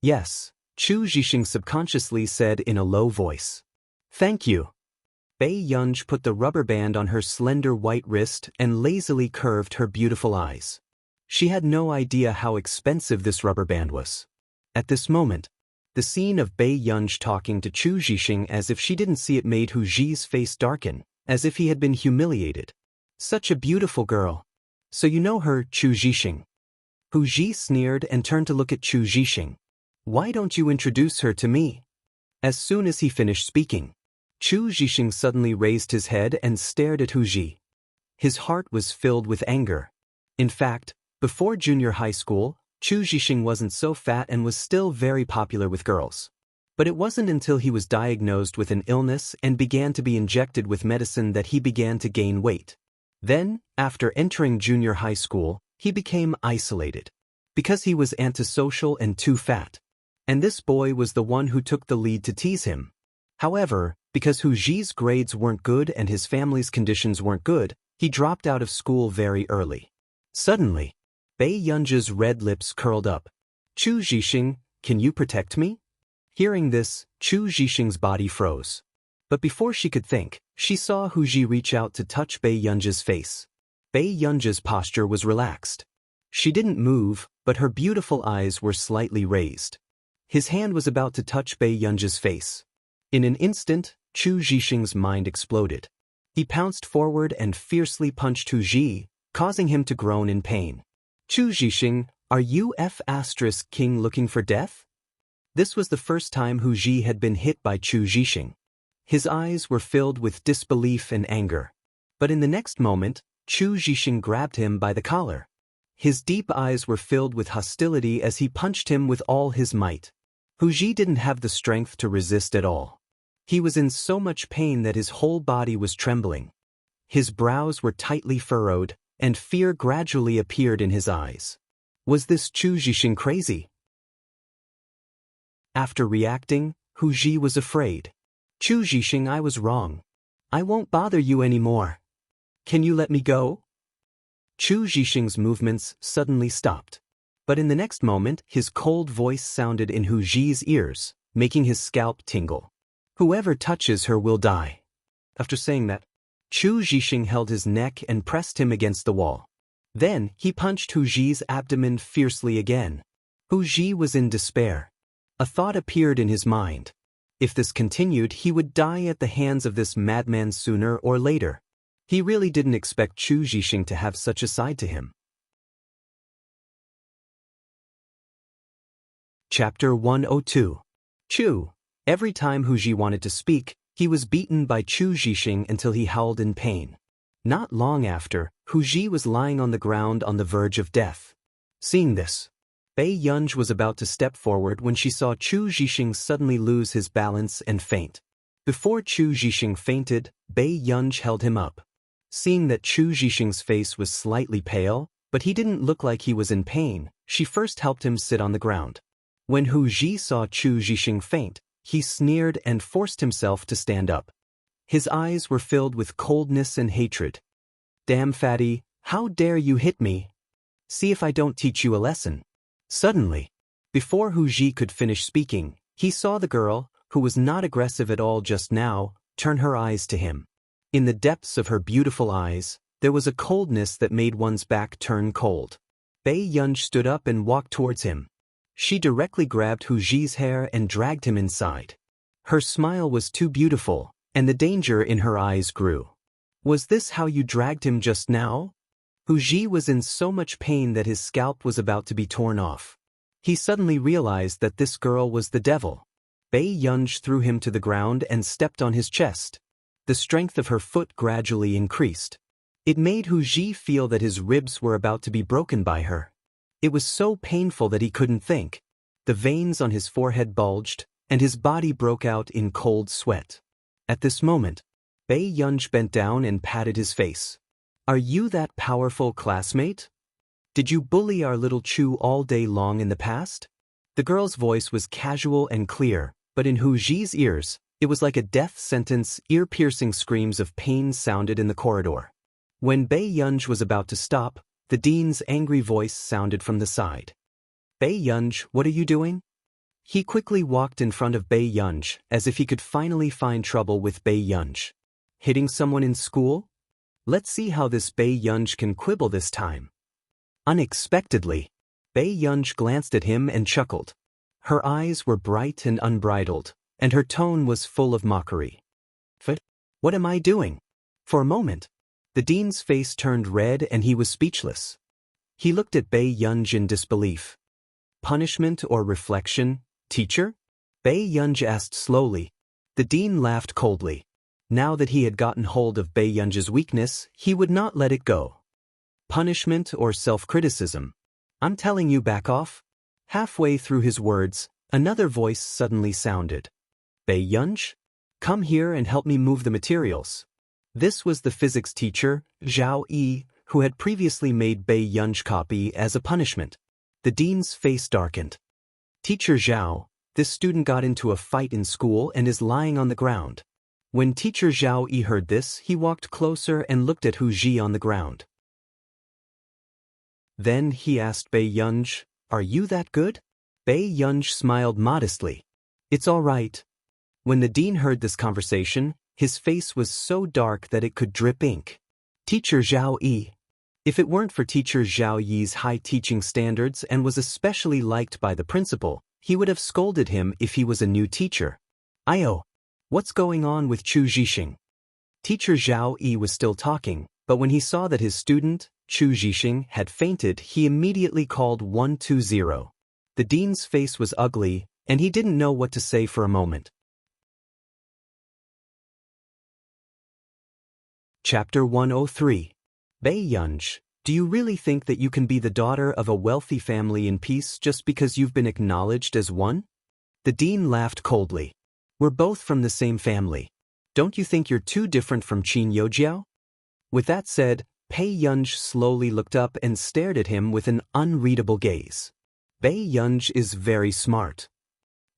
Yes, Chu Zhixing subconsciously said in a low voice. Thank you. Bei Yunj put the rubber band on her slender white wrist and lazily curved her beautiful eyes. She had no idea how expensive this rubber band was. At this moment, the scene of Bei Yunj talking to Chu Zhixing as if she didn't see it made Hu Ji's face darken, as if he had been humiliated. Such a beautiful girl. So you know her, Chu Zhixing? Hu Ji sneered and turned to look at Chu Zhixing. Why don't you introduce her to me? As soon as he finished speaking, Chu Zhixing suddenly raised his head and stared at Hu Ji. His heart was filled with anger. In fact, before junior high school, Chu Zhixing wasn't so fat and was still very popular with girls. But it wasn't until he was diagnosed with an illness and began to be injected with medicine that he began to gain weight. Then, after entering junior high school, he became isolated. Because he was antisocial and too fat. And this boy was the one who took the lead to tease him. However, because Hu Ji's grades weren't good and his family's conditions weren't good, he dropped out of school very early. Suddenly, Bei Yunj's red lips curled up. Chu Zhixing, can you protect me? Hearing this, Chu Zhixing's body froze. But before she could think, she saw Hu Ji reach out to touch Bei Yunj's face. Bei Yunj's posture was relaxed. She didn't move, but her beautiful eyes were slightly raised. His hand was about to touch Bei Yunj's face. In an instant, Chu Zhixing's mind exploded. He pounced forward and fiercely punched Hu Ji, causing him to groan in pain. Chu Zhixing, are you King looking for death? This was the first time Hu Ji had been hit by Chu Zhixing. His eyes were filled with disbelief and anger. But in the next moment, Chu Zhixing grabbed him by the collar. His deep eyes were filled with hostility as he punched him with all his might. Hu Ji didn't have the strength to resist at all. He was in so much pain that his whole body was trembling. His brows were tightly furrowed, and fear gradually appeared in his eyes. Was this Chu Zhixing crazy? After reacting, Hu Ji was afraid. Chu Zhixing, I was wrong. I won't bother you anymore. Can you let me go? Chu Zhixing's movements suddenly stopped. But in the next moment, his cold voice sounded in Hu Ji's ears, making his scalp tingle. Whoever touches her will die. After saying that, Chu Zhixing held his neck and pressed him against the wall. Then, he punched Hu Ji's abdomen fiercely again. Hu Ji was in despair. A thought appeared in his mind. If this continued, he would die at the hands of this madman sooner or later. He really didn't expect Chu Zhixing to have such a side to him. Chapter 102. Chu. Every time Hu Ji wanted to speak, he was beaten by Chu Zhixing until he howled in pain. Not long after, Hu Ji was lying on the ground on the verge of death. Seeing this, Bei Yunj was about to step forward when she saw Chu Zhixing suddenly lose his balance and faint. Before Chu Zhixing fainted, Bei Yunj held him up. Seeing that Chu Zhixing's face was slightly pale, but he didn't look like he was in pain, she first helped him sit on the ground. When Hu Ji saw Chu Zhixing faint, he sneered and forced himself to stand up. His eyes were filled with coldness and hatred. Damn fatty, how dare you hit me? See if I don't teach you a lesson. Suddenly, before Hu Ji could finish speaking, he saw the girl, who was not aggressive at all just now, turn her eyes to him. In the depths of her beautiful eyes, there was a coldness that made one's back turn cold. Bei Yunj stood up and walked towards him. She directly grabbed Hu Ji's hair and dragged him inside. Her smile was too beautiful, and the danger in her eyes grew. Was this how you dragged him just now? Hu Ji was in so much pain that his scalp was about to be torn off. He suddenly realized that this girl was the devil. Bei Yunj threw him to the ground and stepped on his chest. The strength of her foot gradually increased. It made Hu Ji feel that his ribs were about to be broken by her. It was so painful that he couldn't think. The veins on his forehead bulged, and his body broke out in cold sweat. At this moment, Bei Yunj bent down and patted his face. "Are you that powerful classmate? Did you bully our little Chu all day long in the past?" The girl's voice was casual and clear, but in Hu Ji's ears, it was like a death sentence. Ear-piercing screams of pain sounded in the corridor. When Bei Yunj was about to stop, the dean's angry voice sounded from the side. "Bei Yunj, what are you doing?" He quickly walked in front of Bei Yunj, as if he could finally find trouble with Bei Yunj. "Hitting someone in school? Let's see how this Bei Yunj can quibble this time." Unexpectedly, Bei Yunj glanced at him and chuckled. Her eyes were bright and unbridled, and her tone was full of mockery. What am I doing?" For a moment, the dean's face turned red and he was speechless. He looked at Bei Yunj in disbelief. "Punishment or reflection, teacher?" Bei Yunj asked slowly. The dean laughed coldly. Now that he had gotten hold of Bei Yunj's weakness, he would not let it go. "Punishment or self-criticism? I'm telling you, back off." Halfway through his words, another voice suddenly sounded. "Bei Yunj? Come here and help me move the materials." This was the physics teacher, Zhao Yi, who had previously made Bei Yunj copy as a punishment. The dean's face darkened. "Teacher Zhao, this student got into a fight in school and is lying on the ground." When Teacher Zhao Yi heard this, he walked closer and looked at Hu Ji on the ground. Then he asked Bei Yunj, "Are you that good?" Bei Yunj smiled modestly. "It's all right." When the dean heard this conversation, his face was so dark that it could drip ink. Teacher Zhao Yi. If it weren't for Teacher Zhao Yi's high teaching standards and was especially liked by the principal, he would have scolded him if he was a new teacher. "Ayo, what's going on with Chu Zhixing?" Teacher Zhao Yi was still talking, but when he saw that his student, Chu Zhixing, had fainted, he immediately called 120. The dean's face was ugly, and he didn't know what to say for a moment. Chapter 103. Bei Yunj, do you really think that you can be the daughter of a wealthy family in peace just because you've been acknowledged as one? The dean laughed coldly. "We're both from the same family. Don't you think you're too different from Qin Youjiao?" With that said, Bei Yunj slowly looked up and stared at him with an unreadable gaze. Bei Yunj is very smart.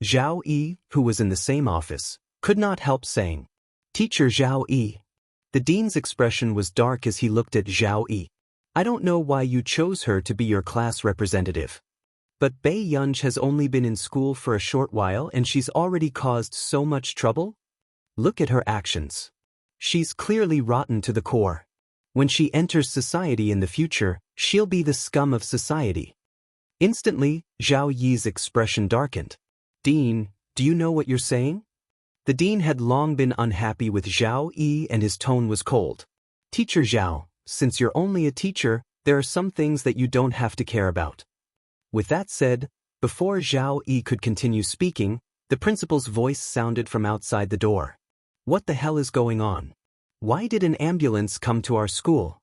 Zhao Yi, who was in the same office, could not help saying, "Teacher Zhao Yi." The dean's expression was dark as he looked at Zhao Yi. "I don't know why you chose her to be your class representative. But Bei Yunj has only been in school for a short while and she's already caused so much trouble? Look at her actions. She's clearly rotten to the core. When she enters society in the future, she'll be the scum of society." Instantly, Zhao Yi's expression darkened. "Dean, do you know what you're saying?" The dean had long been unhappy with Zhao Yi and his tone was cold. "Teacher Zhao, since you're only a teacher, there are some things that you don't have to care about." With that said, before Zhao Yi could continue speaking, the principal's voice sounded from outside the door. "What the hell is going on? Why did an ambulance come to our school?"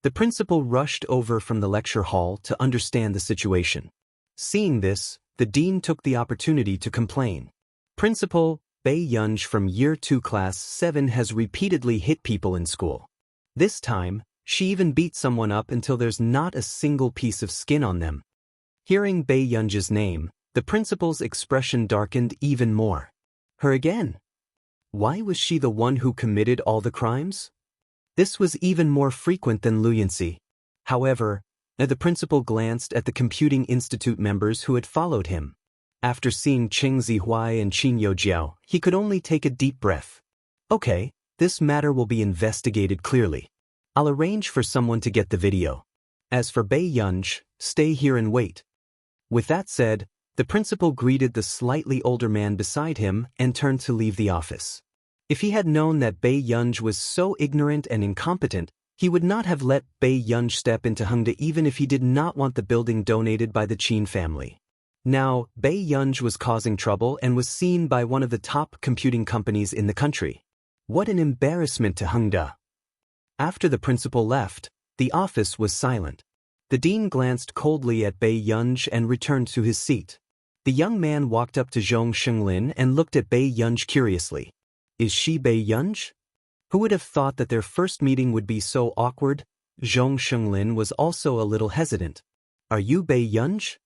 The principal rushed over from the lecture hall to understand the situation. Seeing this, the dean took the opportunity to complain. "Principal, Bei Yunj from Year 2 Class 7 has repeatedly hit people in school. This time, she even beat someone up until there's not a single piece of skin on them." Hearing Bei Yunj's name, the principal's expression darkened even more. Her again? Why was she the one who committed all the crimes? This was even more frequent than Luyancy. However, the principal glanced at the Computing Institute members who had followed him. After seeing Cheng Zihuai and Qin Youjiao, he could only take a deep breath. "Okay, this matter will be investigated clearly. I'll arrange for someone to get the video. As for Bei Yunj, stay here and wait." With that said, the principal greeted the slightly older man beside him and turned to leave the office. If he had known that Bei Yunj was so ignorant and incompetent, he would not have let Bei Yunj step into Hengda even if he did not want the building donated by the Qin family. Now, Bei Yunj was causing trouble and was seen by one of the top computing companies in the country. What an embarrassment to Hengda. After the principal left, the office was silent. The dean glanced coldly at Bei Yunj and returned to his seat. The young man walked up to Zhong Shenglin and looked at Bei Yunj curiously. Is she Bei Yunj? Who would have thought that their first meeting would be so awkward? Zhong Shenglin was also a little hesitant. Are you Bei Yunj?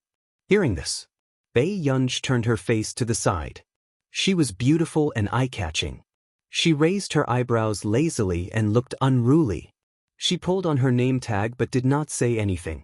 Hearing this, Bei Yunj turned her face to the side. She was beautiful and eye-catching. She raised her eyebrows lazily and looked unruly. She pulled on her name tag but did not say anything.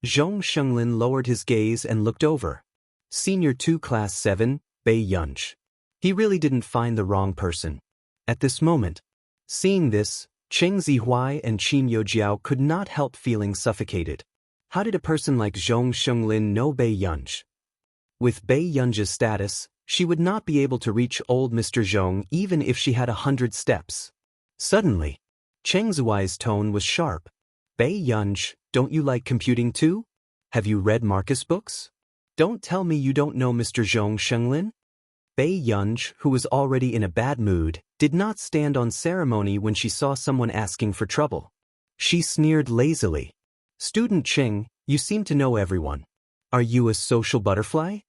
Zhong Shenglin lowered his gaze and looked over. Senior 2 Class 7, Bei Yunj. He really didn't find the wrong person. At this moment, seeing this, Cheng Zihuai and Qin Yojiao could not help feeling suffocated. How did a person like Zhong Shenglin know Bei Yunj? With Bei Yunj's status, she would not be able to reach old Mr. Zhong even if she had 100 steps. Suddenly, Cheng Zihuai's tone was sharp. Bei Yunj, don't you like computing too? Have you read Marcus books? Don't tell me you don't know Mr. Zhong Shenglin? Bei Yunj, who was already in a bad mood, did not stand on ceremony when she saw someone asking for trouble. She sneered lazily. Student Cheng, you seem to know everyone. Are you a social butterfly?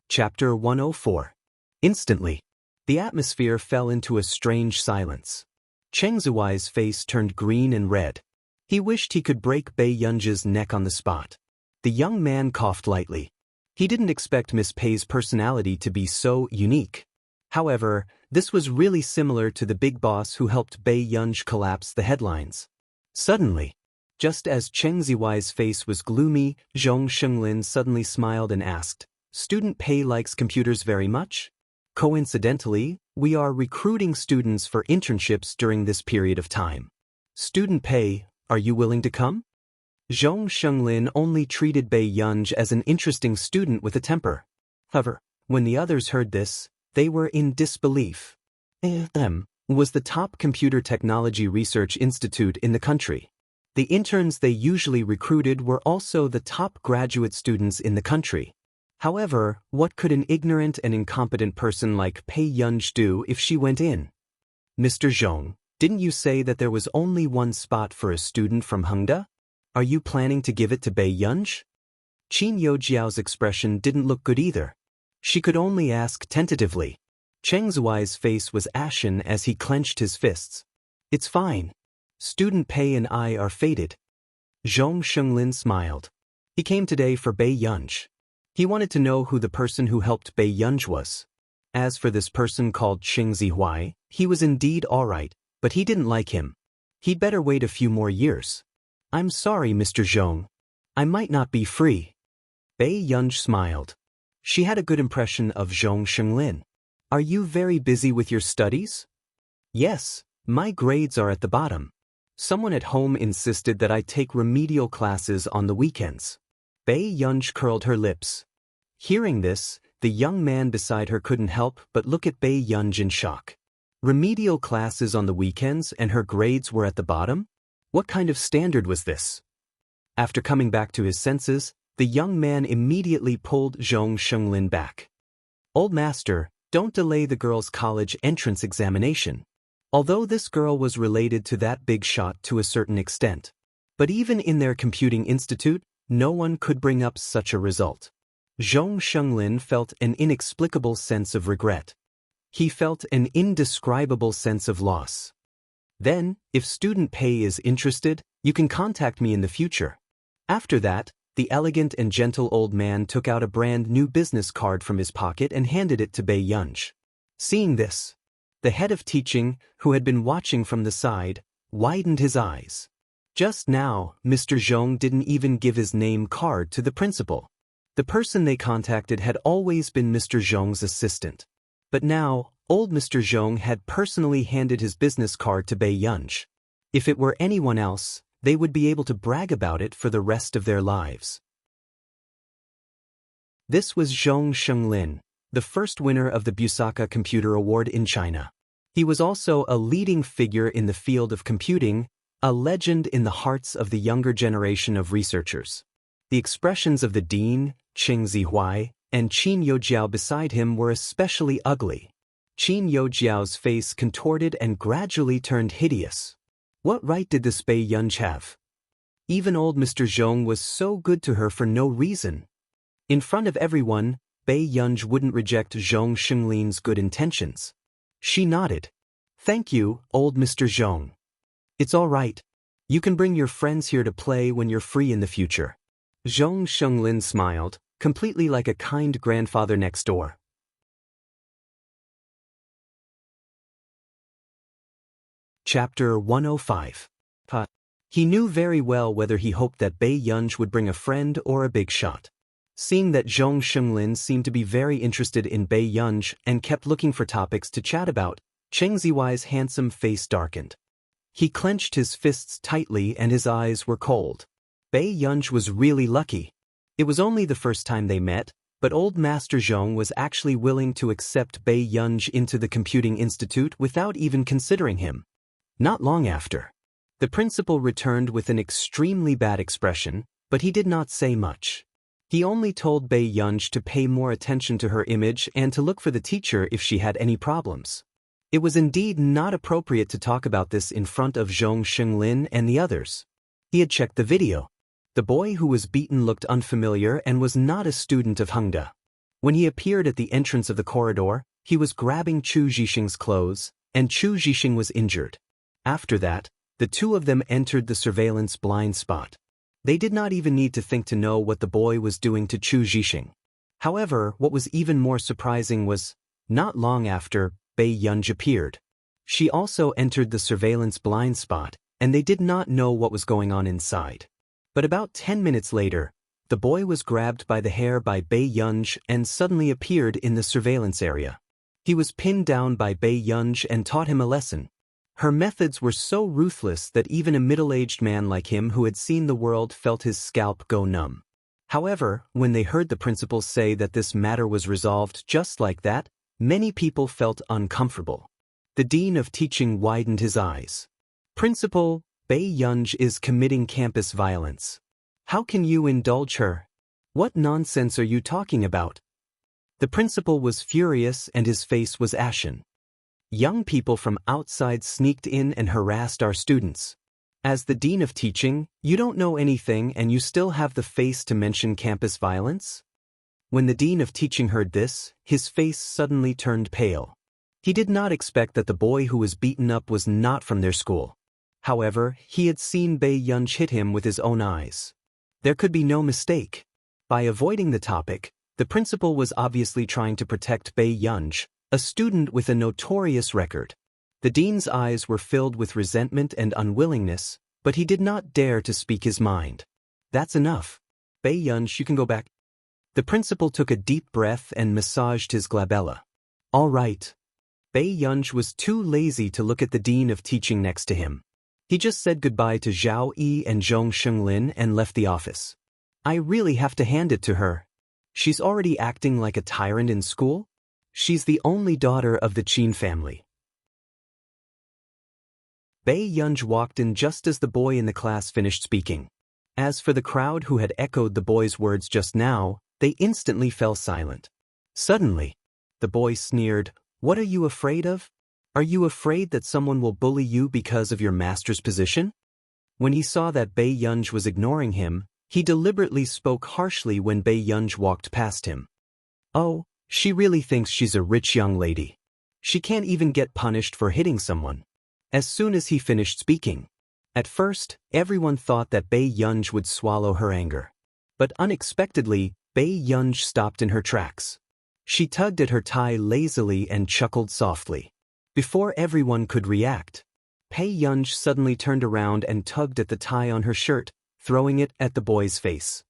Chapter 104. Instantly, the atmosphere fell into a strange silence. Cheng Zihuai's face turned green and red. He wished he could break Bei Yunj's neck on the spot. The young man coughed lightly. He didn't expect Miss Pei's personality to be so unique. However, this was really similar to the big boss who helped Bei Yunj collapse the headlines. Suddenly, just as Cheng Zihuai's face was gloomy, Zhong Shenglin suddenly smiled and asked, Student Pei likes computers very much? Coincidentally, we are recruiting students for internships during this period of time. Student Pei, are you willing to come? Zhong Shenglin only treated Bei Yunj as an interesting student with a temper. However, when the others heard this, they were in disbelief. EM was the top computer technology research institute in the country. The interns they usually recruited were also the top graduate students in the country. However, what could an ignorant and incompetent person like Bei Yunj do if she went in? Mr. Zhong, didn't you say that there was only one spot for a student from Hengda? Are you planning to give it to Bei Yunj? Qin Yojiao's expression didn't look good either. She could only ask tentatively. Cheng Zihuai's face was ashen as he clenched his fists. It's fine. Student Pei and I are fated. Zhong Shenglin smiled. He came today for Bei Yunj. He wanted to know who the person who helped Bei Yunj was. As for this person called Cheng Zihuai, he was indeed all right, but he didn't like him. He'd better wait a few more years. I'm sorry, Mr. Zhong. I might not be free. Bei Yunj smiled. She had a good impression of Zhong Shenglin. Are you very busy with your studies? Yes, my grades are at the bottom. Someone at home insisted that I take remedial classes on the weekends. Bei Yunj curled her lips. Hearing this, the young man beside her couldn't help but look at Bei Yunj in shock. Remedial classes on the weekends and her grades were at the bottom? What kind of standard was this? After coming back to his senses, the young man immediately pulled Zhong Shenglin back. Old master, don't delay the girl's college entrance examination. Although this girl was related to that big shot to a certain extent. But even in their computing institute, no one could bring up such a result. Zhong Shenglin felt an inexplicable sense of regret. He felt an indescribable sense of loss. Then, if Student Pei is interested, you can contact me in the future. After that, the elegant and gentle old man took out a brand new business card from his pocket and handed it to Bei Yunj. Seeing this, the head of teaching, who had been watching from the side, widened his eyes. Just now, Mr. Zhong didn't even give his name card to the principal. The person they contacted had always been Mr. Zhong's assistant. But now, old Mr. Zhong had personally handed his business card to Bei Yunj. If it were anyone else, they would be able to brag about it for the rest of their lives. This was Zhong Shenglin, the first winner of the Busaka Computer Award in China. He was also a leading figure in the field of computing, a legend in the hearts of the younger generation of researchers. The expressions of the dean, Cheng Zihuai, and Qin Yojiao beside him were especially ugly. Qin Youjiao's face contorted and gradually turned hideous. What right did this Bei Yunj have? Even old Mr. Zhong was so good to her for no reason. In front of everyone, Bei Yunj wouldn't reject Zhong Shenglin's good intentions. She nodded. Thank you, old Mr. Zhong. It's all right. You can bring your friends here to play when you're free in the future. Zhong Shenglin smiled, completely like a kind grandfather next door. Chapter 105. He knew very well whether he hoped that Bei Yunj would bring a friend or a big shot. Seeing that Zhong Shenglin seemed to be very interested in Bei Yunj and kept looking for topics to chat about, Cheng Ziwai's handsome face darkened. He clenched his fists tightly and his eyes were cold. Bei Yunj was really lucky. It was only the first time they met, but old Master Zhong was actually willing to accept Bei Yunj into the Computing Institute without even considering him. Not long after, the principal returned with an extremely bad expression, but he did not say much. He only told Bei Yunj to pay more attention to her image and to look for the teacher if she had any problems. It was indeed not appropriate to talk about this in front of Zhong Shenglin and the others. He had checked the video. The boy who was beaten looked unfamiliar and was not a student of Hengda. When he appeared at the entrance of the corridor, he was grabbing Chu Zhixing's clothes, and Chu Zhixing was injured. After that, the two of them entered the surveillance blind spot. They did not even need to think to know what the boy was doing to Chu Zhixing. However, what was even more surprising was, not long after, Bei Yunj appeared. She also entered the surveillance blind spot, and they did not know what was going on inside. But about 10 minutes later, the boy was grabbed by the hair by Bei Yunj and suddenly appeared in the surveillance area. He was pinned down by Bei Yunj and taught him a lesson. Her methods were so ruthless that even a middle-aged man like him who had seen the world felt his scalp go numb. However, when they heard the principal say that this matter was resolved just like that, many people felt uncomfortable. The dean of teaching widened his eyes. Principal, Bei Yunj is committing campus violence. How can you indulge her? What nonsense are you talking about? The principal was furious and his face was ashen. Young people from outside sneaked in and harassed our students. As the dean of teaching, you don't know anything and you still have the face to mention campus violence? When the dean of teaching heard this, his face suddenly turned pale. He did not expect that the boy who was beaten up was not from their school. However, he had seen Bei Yunj hit him with his own eyes. There could be no mistake. By avoiding the topic, the principal was obviously trying to protect Bei Yunj, a student with a notorious record. The dean's eyes were filled with resentment and unwillingness, but he did not dare to speak his mind. That's enough. Bei Yunj, you can go back. The principal took a deep breath and massaged his glabella. All right. Bei Yunj was too lazy to look at the dean of teaching next to him. He just said goodbye to Zhao Yi and Zhong Shenglin and left the office. I really have to hand it to her. She's already acting like a tyrant in school? She's the only daughter of the Qin family. Bei Yunj walked in just as the boy in the class finished speaking. As for the crowd who had echoed the boy's words just now, they instantly fell silent. Suddenly, the boy sneered, "What are you afraid of? Are you afraid that someone will bully you because of your master's position?" When he saw that Bei Yunj was ignoring him, he deliberately spoke harshly when Bei Yunj walked past him. Oh, she really thinks she's a rich young lady. She can't even get punished for hitting someone. As soon as he finished speaking. At first, everyone thought that Bei Yunj would swallow her anger. But unexpectedly, Bei Yunj stopped in her tracks. She tugged at her tie lazily and chuckled softly. Before everyone could react, Bei Yunj suddenly turned around and tugged at the tie on her shirt, throwing it at the boy's face.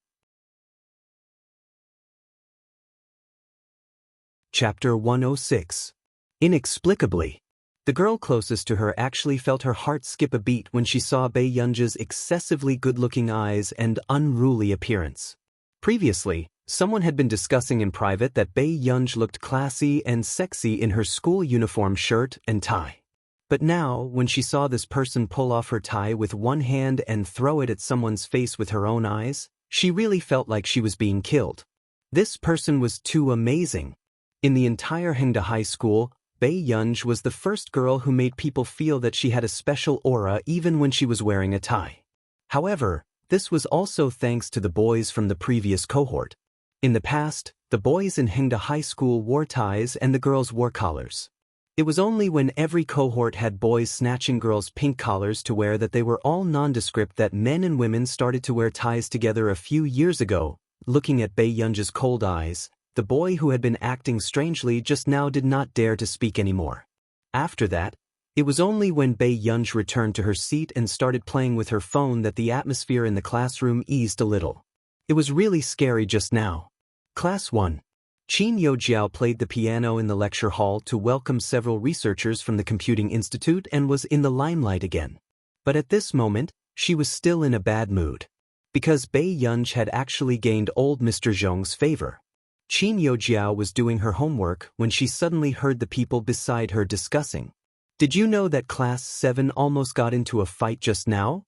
Chapter 106. Inexplicably, the girl closest to her actually felt her heart skip a beat when she saw Bei Yunj's excessively good-looking eyes and unruly appearance. Previously, someone had been discussing in private that Bei Yunj looked classy and sexy in her school uniform shirt and tie. But now, when she saw this person pull off her tie with one hand and throw it at someone's face with her own eyes, she really felt like she was being killed. This person was too amazing. In the entire Hengda High School, Bei Yunj was the first girl who made people feel that she had a special aura even when she was wearing a tie. However, this was also thanks to the boys from the previous cohort. In the past, the boys in Hengda High School wore ties and the girls wore collars. It was only when every cohort had boys snatching girls' pink collars to wear that they were all nondescript that men and women started to wear ties together a few years ago. Looking at Bei Yunj's cold eyes, the boy who had been acting strangely just now did not dare to speak anymore. After that, it was only when Bei Yunj returned to her seat and started playing with her phone that the atmosphere in the classroom eased a little. It was really scary just now. Class 1. Qin Youjiao played the piano in the lecture hall to welcome several researchers from the Computing Institute and was in the limelight again. But at this moment, she was still in a bad mood. Because Bei Yunj had actually gained old Mr. Zhong's favor. Qin Youjiao was doing her homework when she suddenly heard the people beside her discussing. "Did you know that Class 7 almost got into a fight just now?"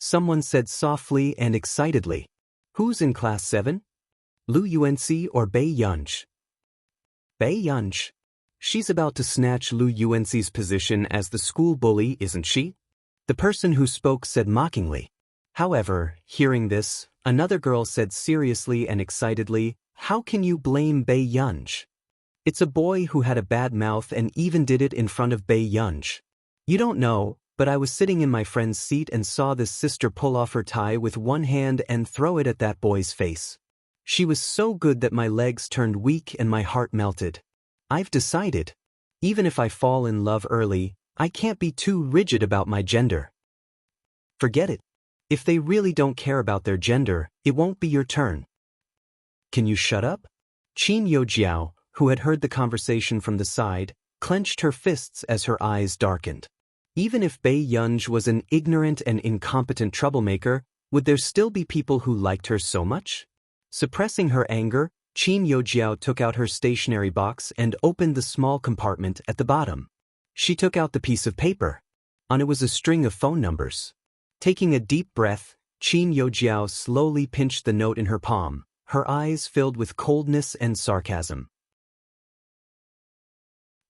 Someone said softly and excitedly. "Who's in Class 7? Lu Yuanxi or Bei Yunj?" Bei Yunj. She's about to snatch Lu Yuanxi's position as the school bully, isn't she? The person who spoke said mockingly. However, hearing this, another girl said seriously and excitedly, "How can you blame Bei Yunj? It's a boy who had a bad mouth and even did it in front of Bei Yunj. You don't know, but I was sitting in my friend's seat and saw this sister pull off her tie with one hand and throw it at that boy's face. She was so good that my legs turned weak and my heart melted. I've decided, even if I fall in love early, I can't be too rigid about my gender." Forget it. If they really don't care about their gender, it won't be your turn. Can you shut up? Qin Youjiao, who had heard the conversation from the side, clenched her fists as her eyes darkened. Even if Bei Yunj was an ignorant and incompetent troublemaker, would there still be people who liked her so much? Suppressing her anger, Qin Youjiao took out her stationery box and opened the small compartment at the bottom. She took out the piece of paper. On it was a string of phone numbers. Taking a deep breath, Qin Youjiao slowly pinched the note in her palm, her eyes filled with coldness and sarcasm.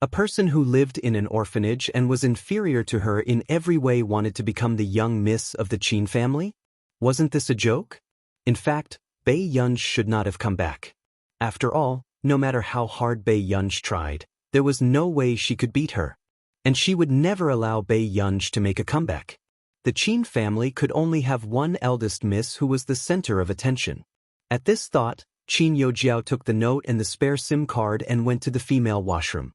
A person who lived in an orphanage and was inferior to her in every way wanted to become the young miss of the Qin family? Wasn't this a joke? In fact, Bei Yunj should not have come back. After all, no matter how hard Bei Yunj tried, there was no way she could beat her. And she would never allow Bei Yunj to make a comeback. The Qin family could only have one eldest miss who was the center of attention. At this thought, Qin Youjiao took the note and the spare SIM card and went to the female washroom.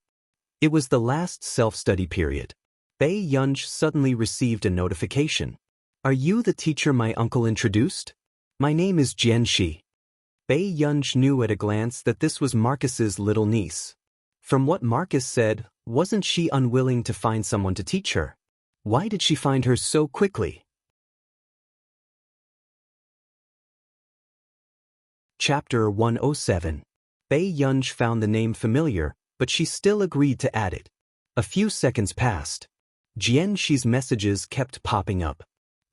It was the last self-study period. Bei Yunj suddenly received a notification. "Are you the teacher my uncle introduced? My name is Jianxi." Bei Yunj knew at a glance that this was Marcus's little niece. From what Marcus said, wasn't she unwilling to find someone to teach her? Why did she find her so quickly? Chapter 107. Bei Yunj found the name familiar, but she still agreed to add it. A few seconds passed. Jianxi's messages kept popping up.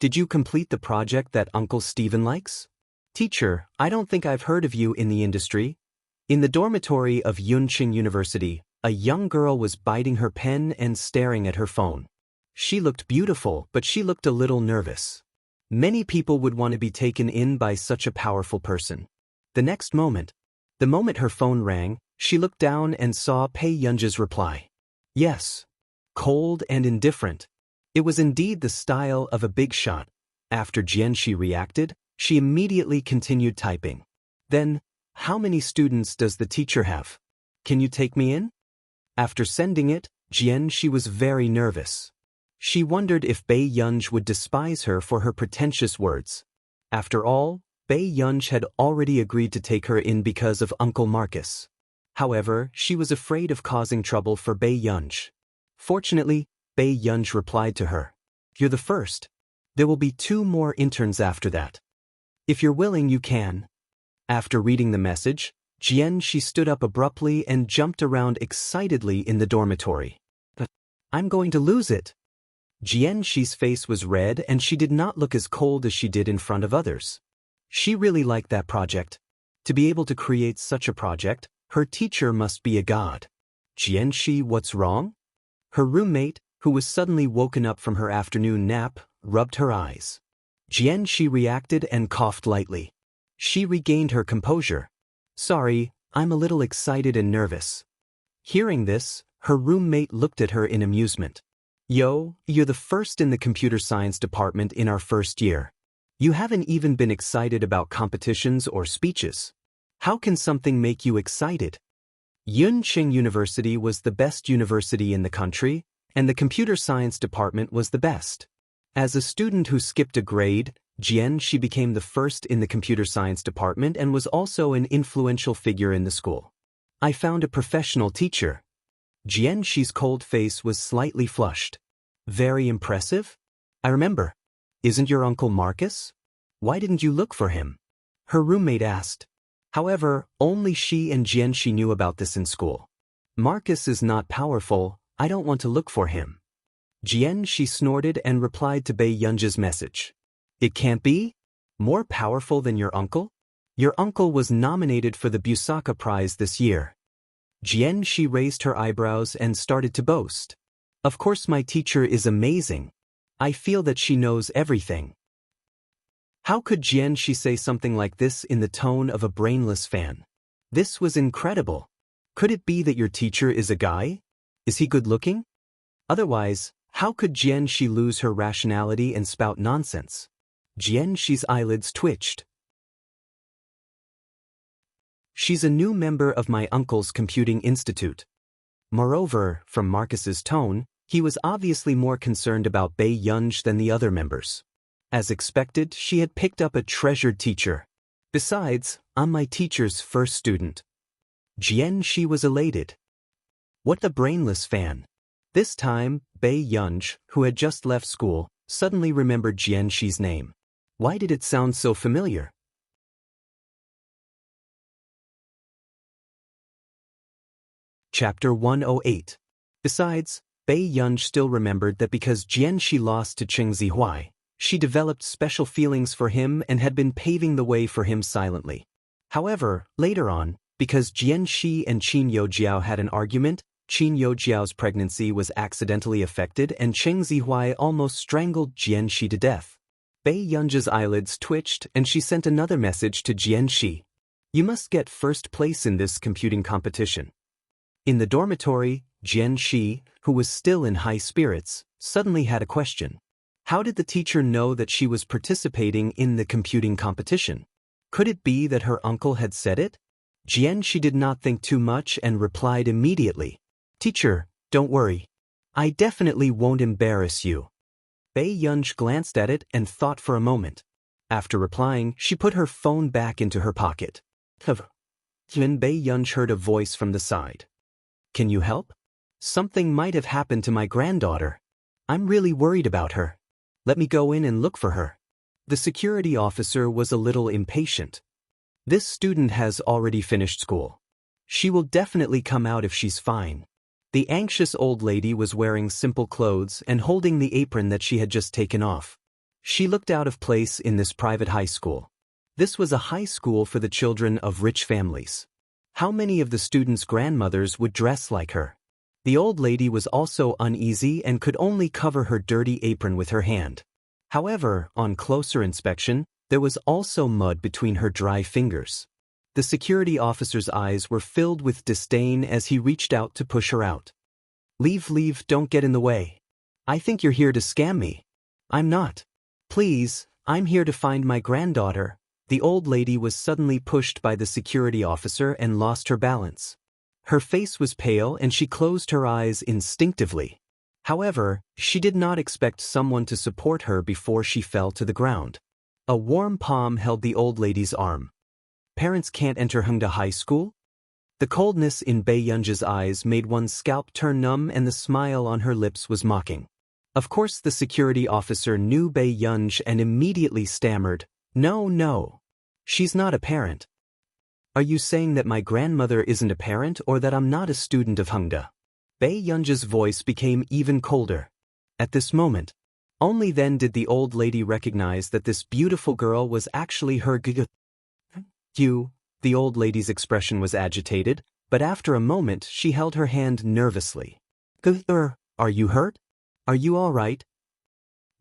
"Did you complete the project that Uncle Stephen likes? Teacher, I don't think I've heard of you in the industry." In the dormitory of Yunqing University, a young girl was biting her pen and staring at her phone. She looked beautiful, but she looked a little nervous. Many people would want to be taken in by such a powerful person. The moment her phone rang, she looked down and saw Bei Yunj's reply. Yes. Cold and indifferent. It was indeed the style of a big shot. After Jianxi reacted, she immediately continued typing. Then, "How many students does the teacher have? Can you take me in?" After sending it, Jianxi was very nervous. She wondered if Bei Yunj would despise her for her pretentious words. After all, Bei Yunj had already agreed to take her in because of Uncle Marcus. However, she was afraid of causing trouble for Bei Yunj. Fortunately, Bei Yunj replied to her. "You're the first. There will be 2 more interns after that. If you're willing, you can." After reading the message, Jianxi stood up abruptly and jumped around excitedly in the dormitory. "But I'm going to lose it." Jianxi's face was red and she did not look as cold as she did in front of others. She really liked that project. To be able to create such a project, her teacher must be a god. Xianxia, what's wrong? Her roommate, who was suddenly woken up from her afternoon nap, rubbed her eyes. Xianxia reacted and coughed lightly. She regained her composure. Sorry, I'm a little excited and nervous. Hearing this, her roommate looked at her in amusement. Yo, you're the first in the computer science department in our first year. You haven't even been excited about competitions or speeches. How can something make you excited? Yunqing University was the best university in the country, and the computer science department was the best. As a student who skipped a grade, Xianxia became the first in the computer science department and was also an influential figure in the school. I found a professional teacher. Xianxia's cold face was slightly flushed. Very impressive? I remember. Isn't your uncle Marcus? Why didn't you look for him? Her roommate asked. However, only she and Xianxia knew about this in school. Marcus is not powerful, I don't want to look for him. Xianxia snorted and replied to Bei Yunji's message. It can't be? More powerful than your uncle? Your uncle was nominated for the Busaka Prize this year. Xianxia raised her eyebrows and started to boast. Of course my teacher is amazing. I feel that she knows everything. How could Xianxia say something like this in the tone of a brainless fan? This was incredible. Could it be that your teacher is a guy? Is he good-looking? Otherwise, how could Xianxia lose her rationality and spout nonsense? Xianxia's eyelids twitched. She's a new member of my uncle's computing institute. Moreover, from Marcus's tone, he was obviously more concerned about Bei Yunji than the other members. As expected, she had picked up a treasured teacher. Besides, I'm my teacher's first student. Xianxia was elated. What the brainless fan? This time, Bei Yunji, who had just left school, suddenly remembered Xianxia's name. Why did it sound so familiar? Chapter 108. Besides, Bei Yunji still remembered that because Xianxia lost to Cheng Zihuai, she developed special feelings for him and had been paving the way for him silently. However, later on, because Xianxia and Qin Youjiao had an argument, Qin Youjiao's pregnancy was accidentally affected and Cheng Zihuai almost strangled Xianxia to death. Bei Yunji's eyelids twitched and she sent another message to Xianxia. You must get first place in this computing competition. In the dormitory, Xianxia, who was still in high spirits, suddenly had a question. How did the teacher know that she was participating in the computing competition? Could it be that her uncle had said it? Xianxia did not think too much and replied immediately. Teacher, don't worry. I definitely won't embarrass you. Bei Yunji glanced at it and thought for a moment. After replying, she put her phone back into her pocket. Then Bei Yunji heard a voice from the side. Can you help? Something might have happened to my granddaughter. I'm really worried about her. Let me go in and look for her. The security officer was a little impatient. This student has already finished school. She will definitely come out if she's fine. The anxious old lady was wearing simple clothes and holding the apron that she had just taken off. She looked out of place in this private high school. This was a high school for the children of rich families. How many of the students' grandmothers would dress like her? The old lady was also uneasy and could only cover her dirty apron with her hand. However, on closer inspection, there was also mud between her dry fingers. The security officer's eyes were filled with disdain as he reached out to push her out. Leave, don't get in the way. I think you're here to scam me. I'm not. Please, I'm here to find my granddaughter. The old lady was suddenly pushed by the security officer and lost her balance. Her face was pale and she closed her eyes instinctively. However, she did not expect someone to support her before she fell to the ground. A warm palm held the old lady's arm. Parents can't enter Hongda High School? The coldness in Bei Yunji's eyes made one's scalp turn numb and the smile on her lips was mocking. Of course the security officer knew Bei Yunji and immediately stammered, No. She's not a parent. Are you saying that my grandmother isn't a parent or that I'm not a student of Hongda? Bei Yunji's voice became even colder. At this moment, only then did the old lady recognize that this beautiful girl was actually her You. The old lady's expression was agitated, but after a moment she held her hand nervously. Are you hurt? Are you all right?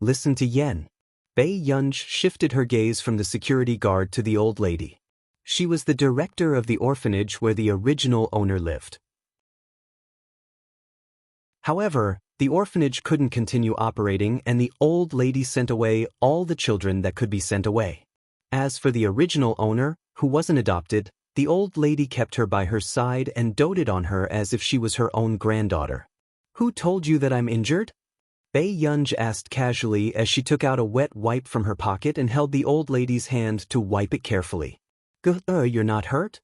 Listen to Yen. Bei Yunj shifted her gaze from the security guard to the old lady. She was the director of the orphanage where the original owner lived. However, the orphanage couldn't continue operating and the old lady sent away all the children that could be sent away. As for the original owner, who wasn't adopted, the old lady kept her by her side and doted on her as if she was her own granddaughter. Who told you that I'm injured? Bei Yunj asked casually as she took out a wet wipe from her pocket and held the old lady's hand to wipe it carefully. You're not hurt?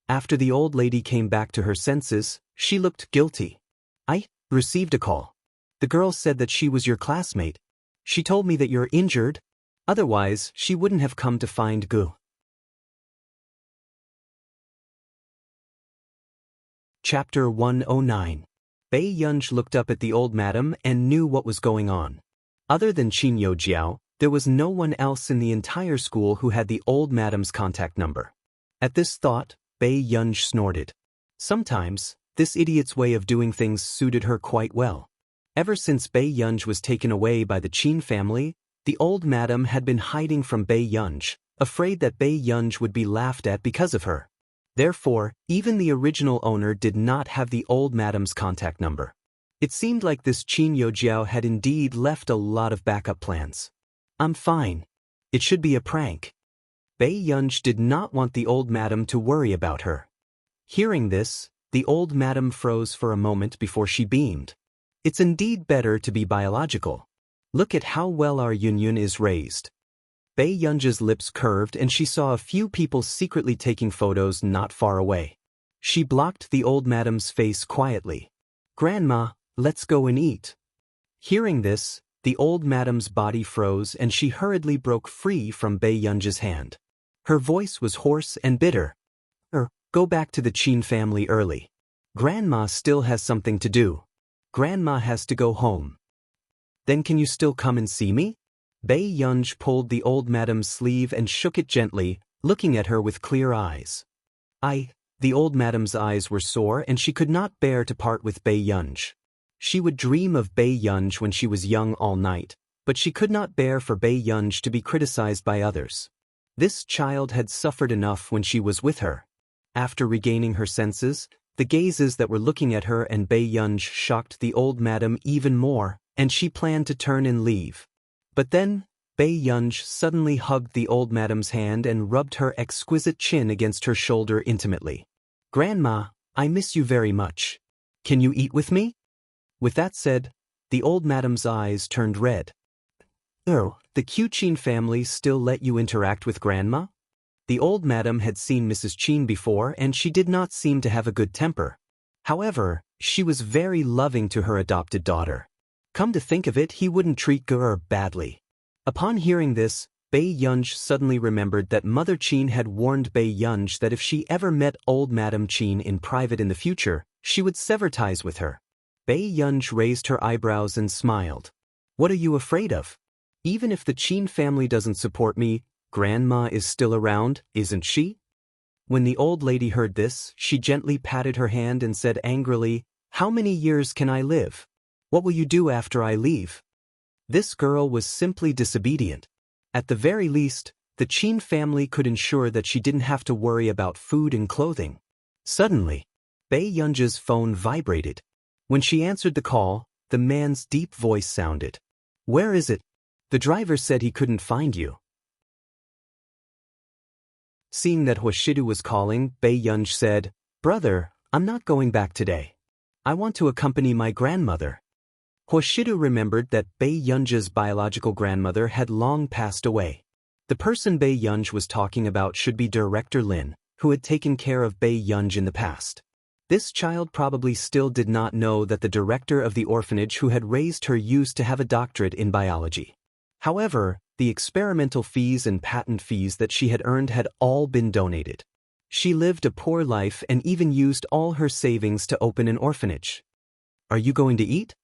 After the old lady came back to her senses, she looked guilty. I received a call. The girl said that she was your classmate. She told me that you're injured. Otherwise, she wouldn't have come to find Gu. Chapter 109. Bei Yunj looked up at the old madam and knew what was going on. Other than Qin Youjiao, there was no one else in the entire school who had the old madam's contact number. At this thought, Bei Yunj snorted. Sometimes, this idiot's way of doing things suited her quite well. Ever since Bei Yunj was taken away by the Qin family, the old madam had been hiding from Bei Yunj, afraid that Bei Yunj would be laughed at because of her. Therefore, even the original owner did not have the old madam's contact number. It seemed like this Qin Youjiao had indeed left a lot of backup plans. I'm fine. It should be a prank. Bei Yunj did not want the old madam to worry about her. Hearing this, the old madam froze for a moment before she beamed. It's indeed better to be biological. Look at how well our Yunyun is raised. Bei Yunj's lips curved and she saw a few people secretly taking photos not far away. She blocked the old madam's face quietly. Grandma, let's go and eat. Hearing this, the old madam's body froze and she hurriedly broke free from Bei Yunj's hand. Her voice was hoarse and bitter. Go back to the Qin family early. Grandma still has something to do. Grandma has to go home. Then can you still come and see me? Bei Yunj pulled the old madam's sleeve and shook it gently, looking at her with clear eyes. The old madam's eyes were sore and she could not bear to part with Bei Yunj. She would dream of Bei Yunj when she was young all night, but she could not bear for Bei Yunj to be criticized by others. This child had suffered enough when she was with her. After regaining her senses, the gazes that were looking at her and Bei Yunj shocked the old madam even more, and she planned to turn and leave. But then, Bei Yunj suddenly hugged the old madam's hand and rubbed her exquisite chin against her shoulder intimately. Grandma, I miss you very much. Can you eat with me? With that said, the old madam's eyes turned red. The Qin family still let you interact with Grandma? The old madam had seen Mrs. Qin before and she did not seem to have a good temper. However, she was very loving to her adopted daughter. Come to think of it, he wouldn't treat Gur badly. Upon hearing this, Bei Yunj suddenly remembered that Mother Qin had warned Bei Yunj that if she ever met old Madam Qin in private in the future, she would sever ties with her. Bei Yunj raised her eyebrows and smiled. What are you afraid of? Even if the Qin family doesn't support me, Grandma is still around, isn't she? When the old lady heard this, she gently patted her hand and said angrily, How many years can I live? What will you do after I leave? This girl was simply disobedient. At the very least, the Qin family could ensure that she didn't have to worry about food and clothing. Suddenly, Bei Yunj's phone vibrated. When she answered the call, the man's deep voice sounded. Where is it? The driver said he couldn't find you. Seeing that Huashidu was calling, Bei Yunj said, Brother, I'm not going back today. I want to accompany my grandmother. Huashidu remembered that Bei Yunj's biological grandmother had long passed away. The person Bei Yunj was talking about should be Director Lin, who had taken care of Bei Yunj in the past. This child probably still did not know that the director of the orphanage who had raised her used to have a doctorate in biology. However, the experimental fees and patent fees that she had earned had all been donated. She lived a poor life and even used all her savings to open an orphanage. Are you going to eat?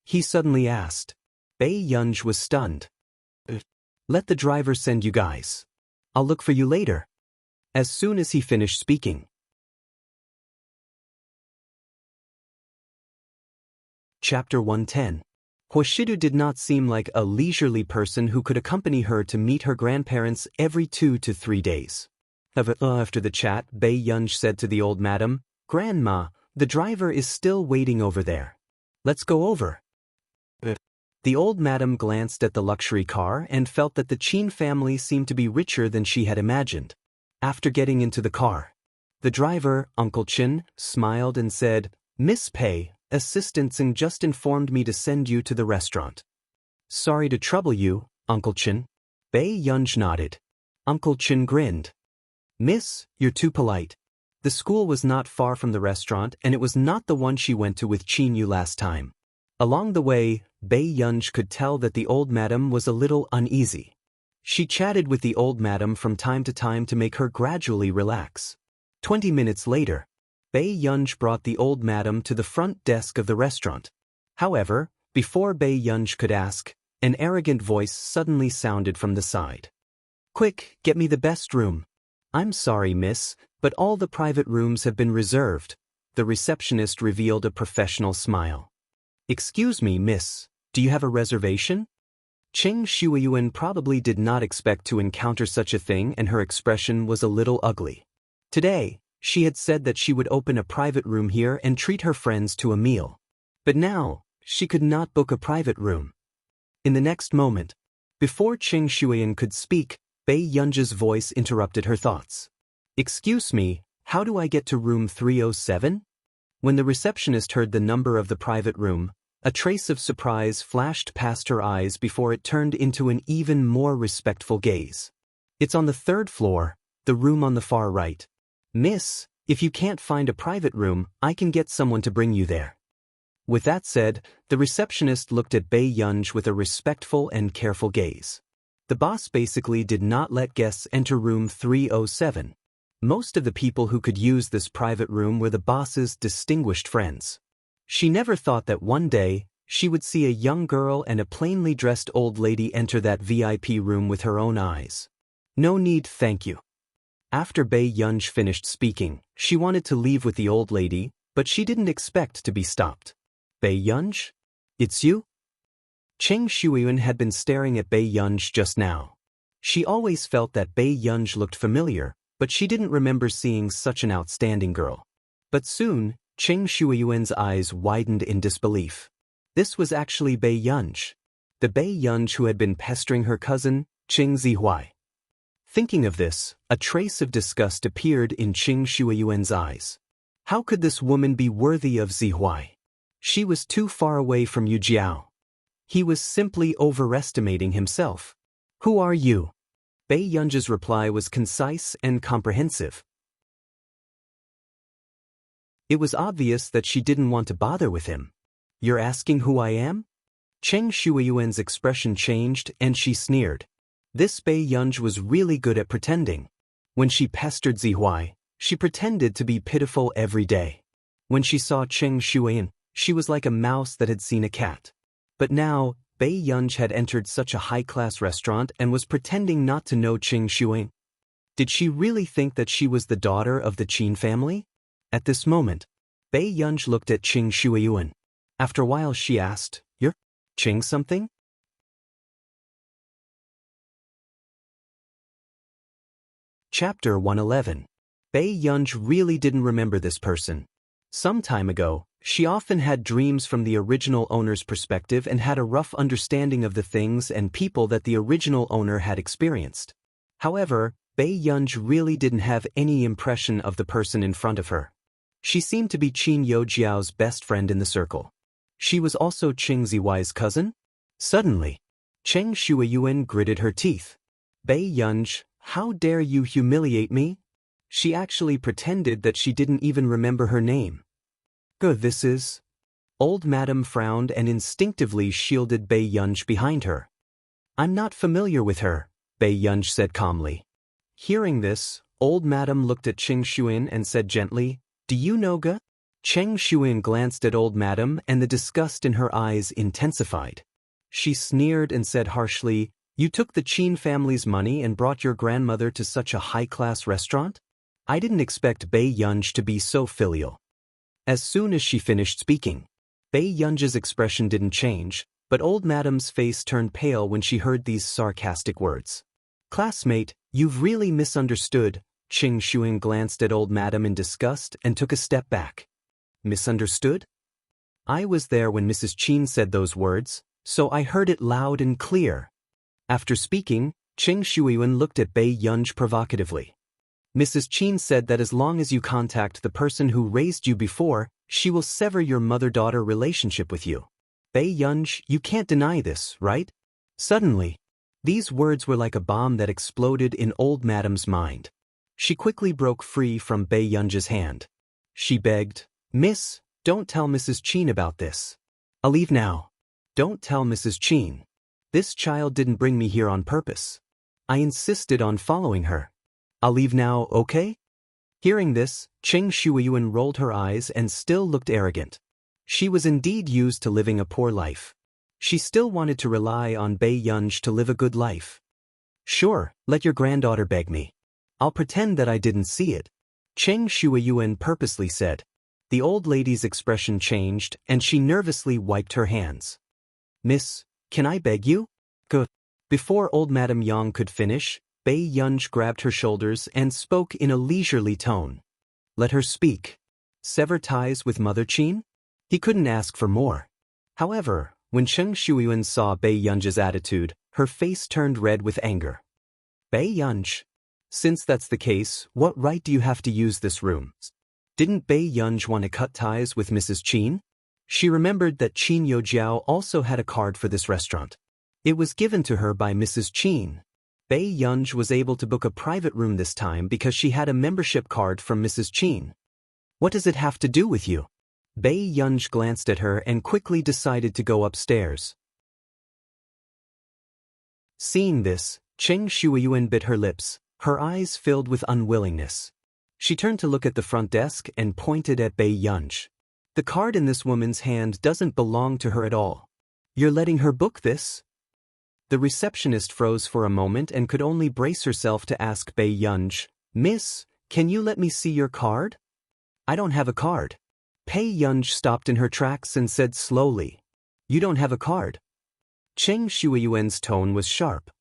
He suddenly asked. Bei Yunj was stunned. Let the driver send you guys. I'll look for you later. As soon as he finished speaking, Chapter 110. Hoshidu did not seem like a leisurely person who could accompany her to meet her grandparents every 2 to 3 days. After the chat, Bei Yunj said to the old madam, "Grandma, the driver is still waiting over there. Let's go over." The old madam glanced at the luxury car and felt that the Qin family seemed to be richer than she had imagined. After getting into the car, the driver, Uncle Qin, smiled and said, "Miss Pei, Assistant Tsing just informed me to send you to the restaurant." "Sorry to trouble you, Uncle Qin." Bei Yunj nodded. Uncle Qin grinned. "Miss, you're too polite." The school was not far from the restaurant, and it was not the one she went to with Qin Yu last time. Along the way, Bei Yunj could tell that the old madam was a little uneasy. She chatted with the old madam from time to time to make her gradually relax. 20 minutes later, Bei Yunj brought the old madam to the front desk of the restaurant. However, before Bei Yunj could ask, an arrogant voice suddenly sounded from the side. "Quick, get me the best room." "I'm sorry, miss, but all the private rooms have been reserved." The receptionist revealed a professional smile. "Excuse me, miss, do you have a reservation?" Cheng Shuiyuan probably did not expect to encounter such a thing, and her expression was a little ugly. Today, she had said that she would open a private room here and treat her friends to a meal. But now, she could not book a private room. In the next moment, before Cheng Shuiyuan could speak, Bei Yunj's voice interrupted her thoughts. "Excuse me, how do I get to room 307? When the receptionist heard the number of the private room, a trace of surprise flashed past her eyes before it turned into an even more respectful gaze. "It's on the 3rd floor, the room on the far right. Miss, if you can't find a private room, I can get someone to bring you there." With that said, the receptionist looked at Bei Yunj with a respectful and careful gaze. The boss basically did not let guests enter room 307. Most of the people who could use this private room were the boss's distinguished friends. She never thought that one day, she would see a young girl and a plainly dressed old lady enter that VIP room with her own eyes. "No need, thank you." After Bei Yunj finished speaking, she wanted to leave with the old lady, but she didn't expect to be stopped. "Bei Yunj? It's you?" Cheng Shuiyuan had been staring at Bei Yunj just now. She always felt that Bei Yunj looked familiar, but she didn't remember seeing such an outstanding girl. But soon, Cheng Shuiyuan's eyes widened in disbelief. This was actually Bei Yunj, the Bei Yunj who had been pestering her cousin, Cheng Zihuai. Thinking of this, a trace of disgust appeared in Cheng Shuiyuan's eyes. How could this woman be worthy of Zihuai? She was too far away from Yu Jiao. He was simply overestimating himself. "Who are you?" Bei Yunj's reply was concise and comprehensive. It was obvious that she didn't want to bother with him. "You're asking who I am?" Cheng Shuiyuan's expression changed and she sneered. This Bei Yunj was really good at pretending. When she pestered Zihuai, she pretended to be pitiful every day. When she saw Cheng Shuiyuan, she was like a mouse that had seen a cat. But now, Bei Yunj had entered such a high-class restaurant and was pretending not to know Cheng Shuiyuan. Did she really think that she was the daughter of the Qin family? At this moment, Bei Yunj looked at Cheng Shuiyuan. After a while she asked, "You're Cheng something?" Chapter 111. Bei Yunj really didn't remember this person. Some time ago, she often had dreams from the original owner's perspective and had a rough understanding of the things and people that the original owner had experienced. However, Bei Yunj really didn't have any impression of the person in front of her. She seemed to be Qin Youjiao's best friend in the circle. She was also Cheng Zihuai's cousin? Suddenly, Cheng Shuiyuan gritted her teeth. "Bei Yunj, how dare you humiliate me?" She actually pretended that she didn't even remember her name. "Good, this is..." Old Madam frowned and instinctively shielded Bei Yunj behind her. "I'm not familiar with her," Bei Yunj said calmly. Hearing this, Old Madam looked at Cheng Shuiyuan and said gently, "Do you know Ge?" Cheng Shuiyuan glanced at Old Madam and the disgust in her eyes intensified. She sneered and said harshly, "You took the Qin family's money and brought your grandmother to such a high-class restaurant? I didn't expect Bei Yunj to be so filial." As soon as she finished speaking, Bei Yunji's expression didn't change, but old madam's face turned pale when she heard these sarcastic words. Classmate, you've really misunderstood. Qing Shuyan glanced at old madam in disgust and took a step back. Misunderstood? I was there when Mrs. Qin said those words, so I heard it loud and clear. After speaking, Qing Shuyan looked at Bei Yunji provocatively. Mrs. Qin said that as long as you contact the person who raised you before, she will sever your mother-daughter relationship with you. Bei Yunji, you can't deny this, right? Suddenly, these words were like a bomb that exploded in old madam's mind. She quickly broke free from Bei Yunji's hand. She begged, Miss, don't tell Mrs. Qin about this. I'll leave now. Don't tell Mrs. Qin. This child didn't bring me here on purpose. I insisted on following her. I'll leave now, okay? Hearing this, Qing Shuiyuan rolled her eyes and still looked arrogant. She was indeed used to living a poor life. She still wanted to rely on Bei Yunji to live a good life. Sure, let your granddaughter beg me. I'll pretend that I didn't see it. Qing Shuiyuan purposely said. The old lady's expression changed and she nervously wiped her hands. Miss, can I beg you? Good. Before old Madame Yang could finish, Bei Yunji grabbed her shoulders and spoke in a leisurely tone. Let her speak. Sever ties with Mother Qin? He couldn't ask for more. However, when Qing Shuiyuan saw Bei Yunji's attitude, her face turned red with anger. Bei Yunji, since that's the case, what right do you have to use this room? Didn't Bei Yunji want to cut ties with Mrs. Qin? She remembered that Qin Youjiao also had a card for this restaurant. It was given to her by Mrs. Qin. Bei Yunji was able to book a private room this time because she had a membership card from Mrs. Qin. What does it have to do with you? Bei Yunji glanced at her and quickly decided to go upstairs. Seeing this, Qing Shuiyuan bit her lips, her eyes filled with unwillingness. She turned to look at the front desk and pointed at Bei Yunji. The card in this woman's hand doesn't belong to her at all. You're letting her book this? The receptionist froze for a moment and could only brace herself to ask Bei Yunji, Miss, can you let me see your card? I don't have a card. Bei Yunji stopped in her tracks and said slowly, You don't have a card. Qing Shuiyuan's tone was sharp.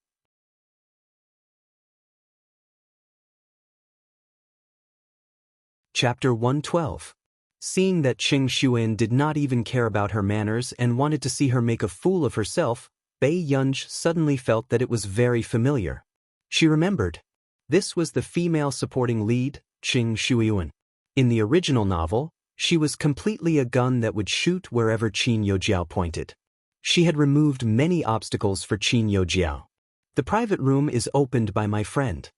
Chapter 112. Seeing that Qing Shuiyuan did not even care about her manners and wanted to see her make a fool of herself, Bei Yunji suddenly felt that it was very familiar. She remembered. This was the female supporting lead, Qing Shuiyuan. In the original novel, she was completely a gun that would shoot wherever Qin Youjiao pointed. She had removed many obstacles for Qin Youjiao. The private room is opened by my friend.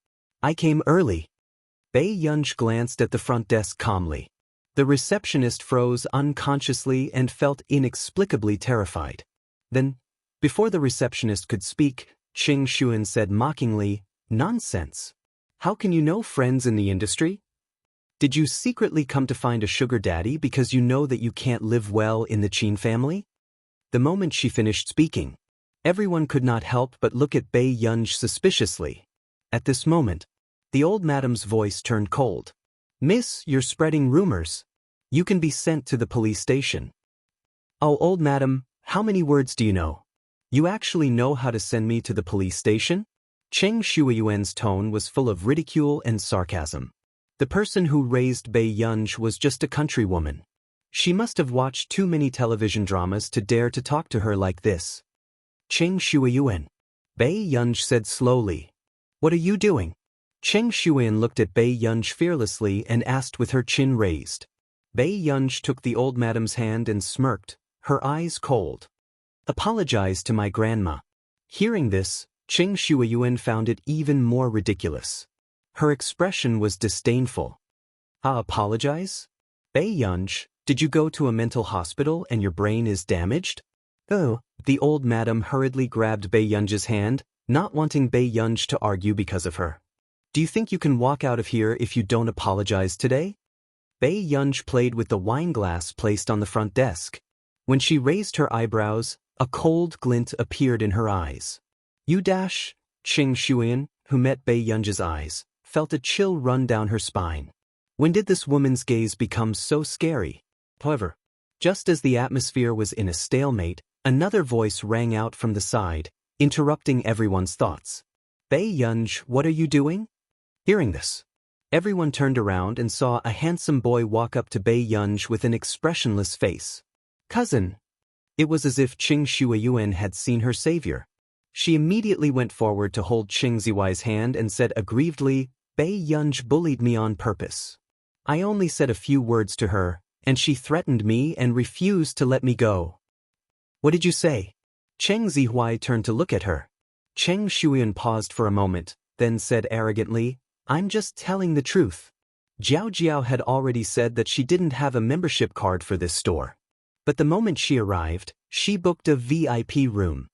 I came early. Bei Yunji glanced at the front desk calmly. The receptionist froze unconsciously and felt inexplicably terrified. Then, before the receptionist could speak, Qing Shuiyuan said mockingly, Nonsense. How can you know friends in the industry? Did you secretly come to find a sugar daddy because you know that you can't live well in the Qin family? The moment she finished speaking, everyone could not help but look at Bei Yunji suspiciously. At this moment, the old madam's voice turned cold. Miss, you're spreading rumors. You can be sent to the police station. Oh, old madam, how many words do you know? You actually know how to send me to the police station? Qing Shuiyuan's tone was full of ridicule and sarcasm. The person who raised Bei Yunji was just a countrywoman. She must have watched too many television dramas to dare to talk to her like this. Qing Shuiyuan. Bei Yunji said slowly. What are you doing? Qing Shuiyuan looked at Bei Yunji fearlessly and asked with her chin raised. Bei Yunji took the old madam's hand and smirked, her eyes cold. Apologize to my grandma. Hearing this, Qing Shuiyuan found it even more ridiculous. Her expression was disdainful. Apologize? Bei Yunji, did you go to a mental hospital and your brain is damaged? Oh, the old madam hurriedly grabbed Bei Yunji's hand, not wanting Bei Yunji to argue because of her. Do you think you can walk out of here if you don't apologize today? Bei Yunji played with the wine glass placed on the front desk. When she raised her eyebrows, a cold glint appeared in her eyes. You dash, Qing Shuiyuan, who met Bei Yunji's eyes, felt a chill run down her spine. When did this woman's gaze become so scary? However, Just as the atmosphere was in a stalemate, another voice rang out from the side, interrupting everyone's thoughts. Bei Yunj, what are you doing? Hearing this, everyone turned around and saw a handsome boy walk up to Bei Yunj with an expressionless face. Cousin. It was as if Qing Shuiyuan had seen her savior. She immediately went forward to hold Qing Zihuai's hand and said aggrievedly, Bei Yunj bullied me on purpose. I only said a few words to her, and she threatened me and refused to let me go. What did you say? Qing Zihuai turned to look at her. Qing Shuiyuan paused for a moment, then said arrogantly, I'm just telling the truth. Jiao Jiao had already said that she didn't have a membership card for this store. But the moment she arrived, she booked a VIP room.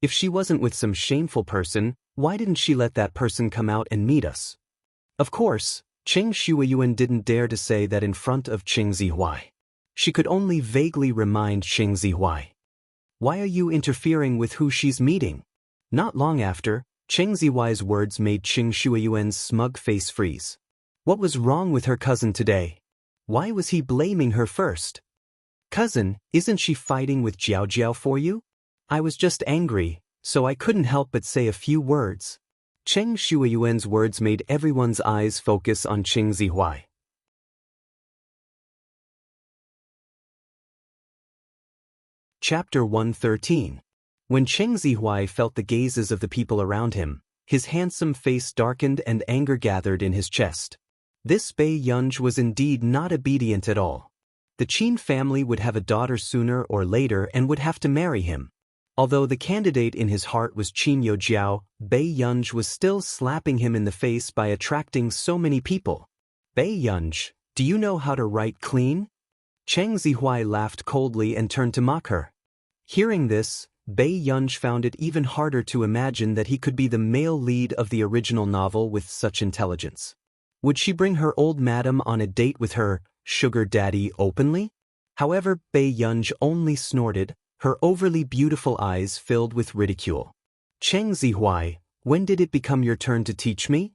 If she wasn't with some shameful person, why didn't she let that person come out and meet us? Of course, Qing Shuiyuan didn't dare to say that in front of Qing Zihuai. She could only vaguely remind Qing Zihuai. Why are you interfering with who she's meeting? Not long after, Qing Zihuai's words made Qing Shuiyuan's smug face freeze. What was wrong with her cousin today? Why was he blaming her first? Cousin, isn't she fighting with Jiao Jiao for you? I was just angry, so I couldn't help but say a few words. Qing Shuiyuan's words made everyone's eyes focus on Qing Zihuai. Chapter 113. When Qing Zihuai felt the gazes of the people around him, his handsome face darkened and anger gathered in his chest. This Bei Yunj was indeed not obedient at all. The Qin family would have a daughter sooner or later and would have to marry him. Although the candidate in his heart was Qin Youjiao, Bei Yunj was still slapping him in the face by attracting so many people. Bei Yunj, do you know how to write clean? Qing Zihuai laughed coldly and turned to mock her. Hearing this, Bei Yunj found it even harder to imagine that he could be the male lead of the original novel with such intelligence. Would she bring her old madam on a date with her sugar daddy openly? However, Bei Yunj only snorted, her overly beautiful eyes filled with ridicule. Qing Zihuai, when did it become your turn to teach me?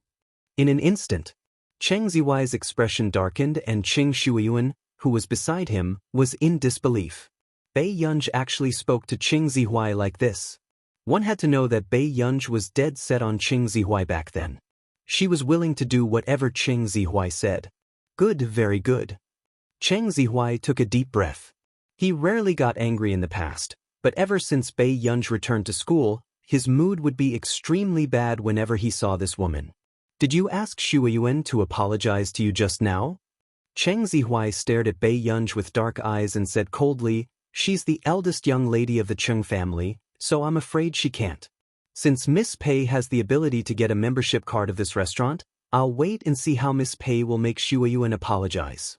In an instant, Qing Zihuai's expression darkened and Qing Shuiyuan, who was beside him, was in disbelief. Bei Yunj actually spoke to Qing Zihuai like this. One had to know that Bei Yunj was dead set on Qing Zihuai back then. She was willing to do whatever Qing Zihuai said. Good, very good. Qing Zihuai took a deep breath. He rarely got angry in the past, but ever since Bei Yunj returned to school, his mood would be extremely bad whenever he saw this woman. Did you ask Shuiyuan to apologize to you just now? Qing Zihuai stared at Bei Yunj with dark eyes and said coldly, she's the eldest young lady of the Qing family, so I'm afraid she can't. Since Miss Pei has the ability to get a membership card of this restaurant, I'll wait and see how Miss Pei will make Shuiyuan apologize.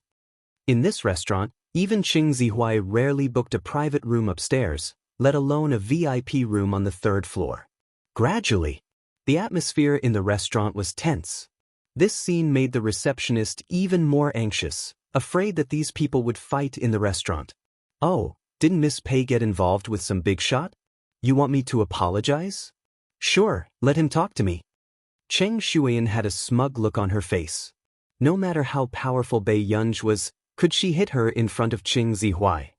In this restaurant, even Qing Zihuai rarely booked a private room upstairs, let alone a VIP room on the third floor. Gradually, the atmosphere in the restaurant was tense. This scene made the receptionist even more anxious, afraid that these people would fight in the restaurant. Oh, didn't Miss Pei get involved with some big shot? You want me to apologize? Sure, let him talk to me. Qing Shuiyuan had a smug look on her face. No matter how powerful Bei Yunj was, could she hit her in front of Qing Zihuai?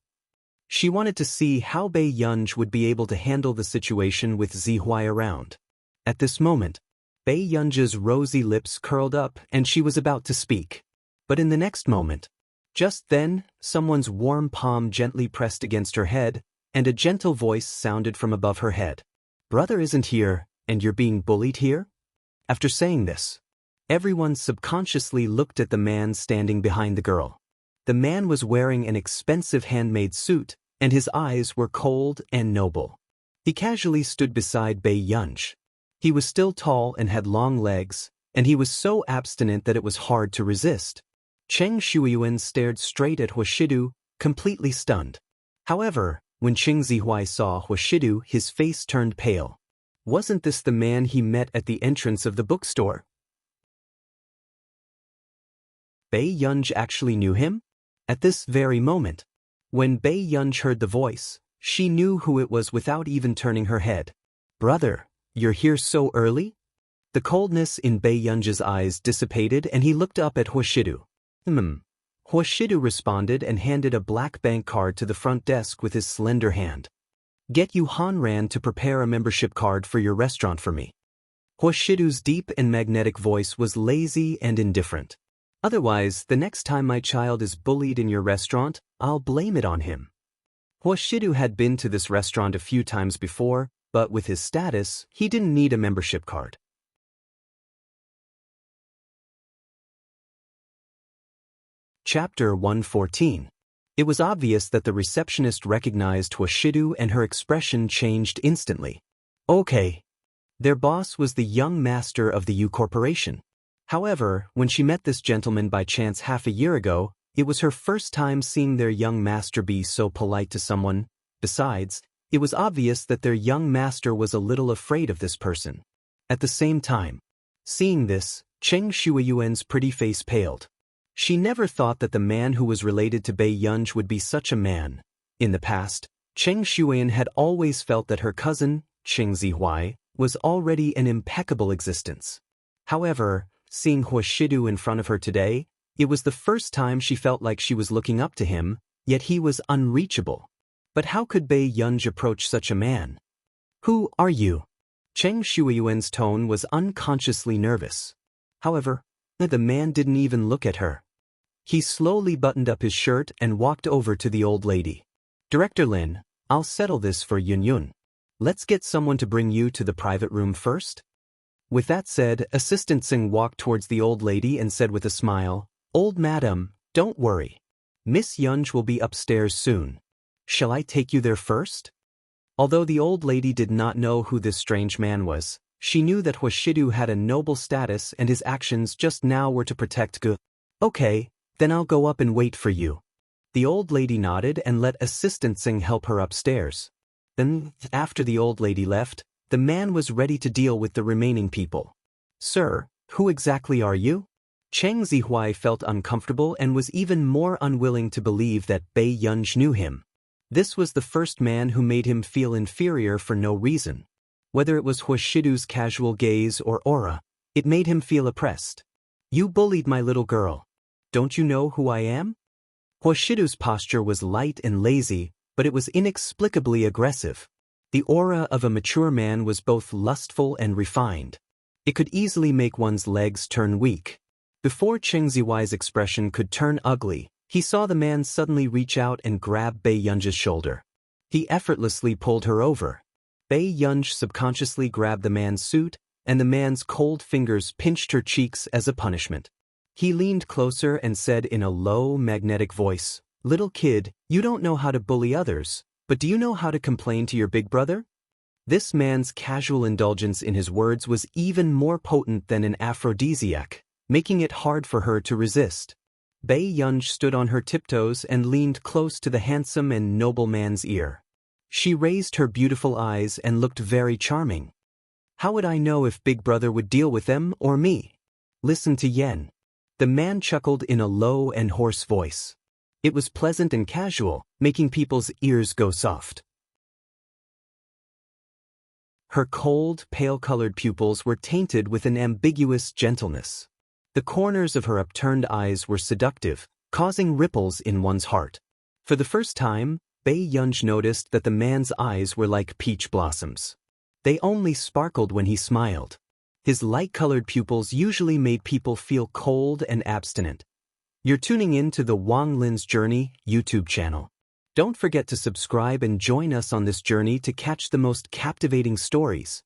She wanted to see how Bei Yunj would be able to handle the situation with Zihuai around. At this moment, Bei Yunj's rosy lips curled up and she was about to speak. But in the next moment, just then, someone's warm palm gently pressed against her head, and a gentle voice sounded from above her head. Brother isn't here, and you're being bullied here? After saying this, everyone subconsciously looked at the man standing behind the girl. The man was wearing an expensive handmade suit, and his eyes were cold and noble. He casually stood beside Bei Yunj. He was still tall and had long legs, and he was so abstinent that it was hard to resist. Qing Shuiyuan stared straight at Huashidu, completely stunned. However, when Qing Zihuai saw Huashidu, his face turned pale. Wasn't this the man he met at the entrance of the bookstore? Bei Yunj actually knew him? At this very moment, when Bei Yunj heard the voice, she knew who it was without even turning her head. Brother, you're here so early? The coldness in Bei Yunj's eyes dissipated and he looked up at Huashidu. Huashidu responded and handed a black bank card to the front desk with his slender hand. Get Yu Hanran to prepare a membership card for your restaurant for me. Huashidu's deep and magnetic voice was lazy and indifferent. Otherwise, the next time my child is bullied in your restaurant, I'll blame it on him. Huashidu had been to this restaurant a few times before, but with his status, he didn't need a membership card. Chapter 114. It was obvious that the receptionist recognized Huashidu and her expression changed instantly. Okay. Their boss was the young master of the U Corporation. However, when she met this gentleman by chance half a year ago, it was her first time seeing their young master be so polite to someone. Besides, it was obvious that their young master was a little afraid of this person. At the same time, seeing this, Cheng Shuiyuan's pretty face paled. She never thought that the man who was related to Bei Yunj would be such a man. In the past, Cheng Shuiyan had always felt that her cousin, Cheng Zihuai, was already an impeccable existence. However, seeing Huashidu in front of her today, it was the first time she felt like she was looking up to him, yet he was unreachable. But how could Bei Yunj approach such a man? Who are you? Cheng Shuiyuan's tone was unconsciously nervous. However, the man didn't even look at her. He slowly buttoned up his shirt and walked over to the old lady. Director Lin, I'll settle this for Yun. Let's get someone to bring you to the private room first. With that said, Assistant Singh walked towards the old lady and said with a smile, Old madam, don't worry. Miss Yunj will be upstairs soon. Shall I take you there first? Although the old lady did not know who this strange man was, she knew that Huashidu had a noble status and his actions just now were to protect Gu. Okay, then I'll go up and wait for you. The old lady nodded and let Assistant Singh help her upstairs. Then, after the old lady left, the man was ready to deal with the remaining people. Sir, who exactly are you? Cheng Zihuai felt uncomfortable and was even more unwilling to believe that Bei Yunj knew him. This was the first man who made him feel inferior for no reason. Whether it was Huashidu's casual gaze or aura, it made him feel oppressed. You bullied my little girl. Don't you know who I am? Huashidu's posture was light and lazy, but it was inexplicably aggressive. The aura of a mature man was both lustful and refined. It could easily make one's legs turn weak. Before Cheng Zihuai's expression could turn ugly, he saw the man suddenly reach out and grab Bei Yunj's shoulder. He effortlessly pulled her over. Bei Yunj subconsciously grabbed the man's suit, and the man's cold fingers pinched her cheeks as a punishment. He leaned closer and said in a low, magnetic voice, Little kid, you don't know how to bully others, but do you know how to complain to your big brother? This man's casual indulgence in his words was even more potent than an aphrodisiac, making it hard for her to resist. Bei Yunj stood on her tiptoes and leaned close to the handsome and noble man's ear. She raised her beautiful eyes and looked very charming. How would I know if Big Brother would deal with them or me? Listen to Yen. The man chuckled in a low and hoarse voice. It was pleasant and casual, making people's ears go soft. Her cold, pale-colored pupils were tainted with an ambiguous gentleness. The corners of her upturned eyes were seductive, causing ripples in one's heart. For the first time, Bei Yunj noticed that the man's eyes were like peach blossoms. They only sparkled when he smiled. His light-colored pupils usually made people feel cold and abstinent. You're tuning in to the Wang Lin's Journey YouTube channel. Don't forget to subscribe and join us on this journey to catch the most captivating stories.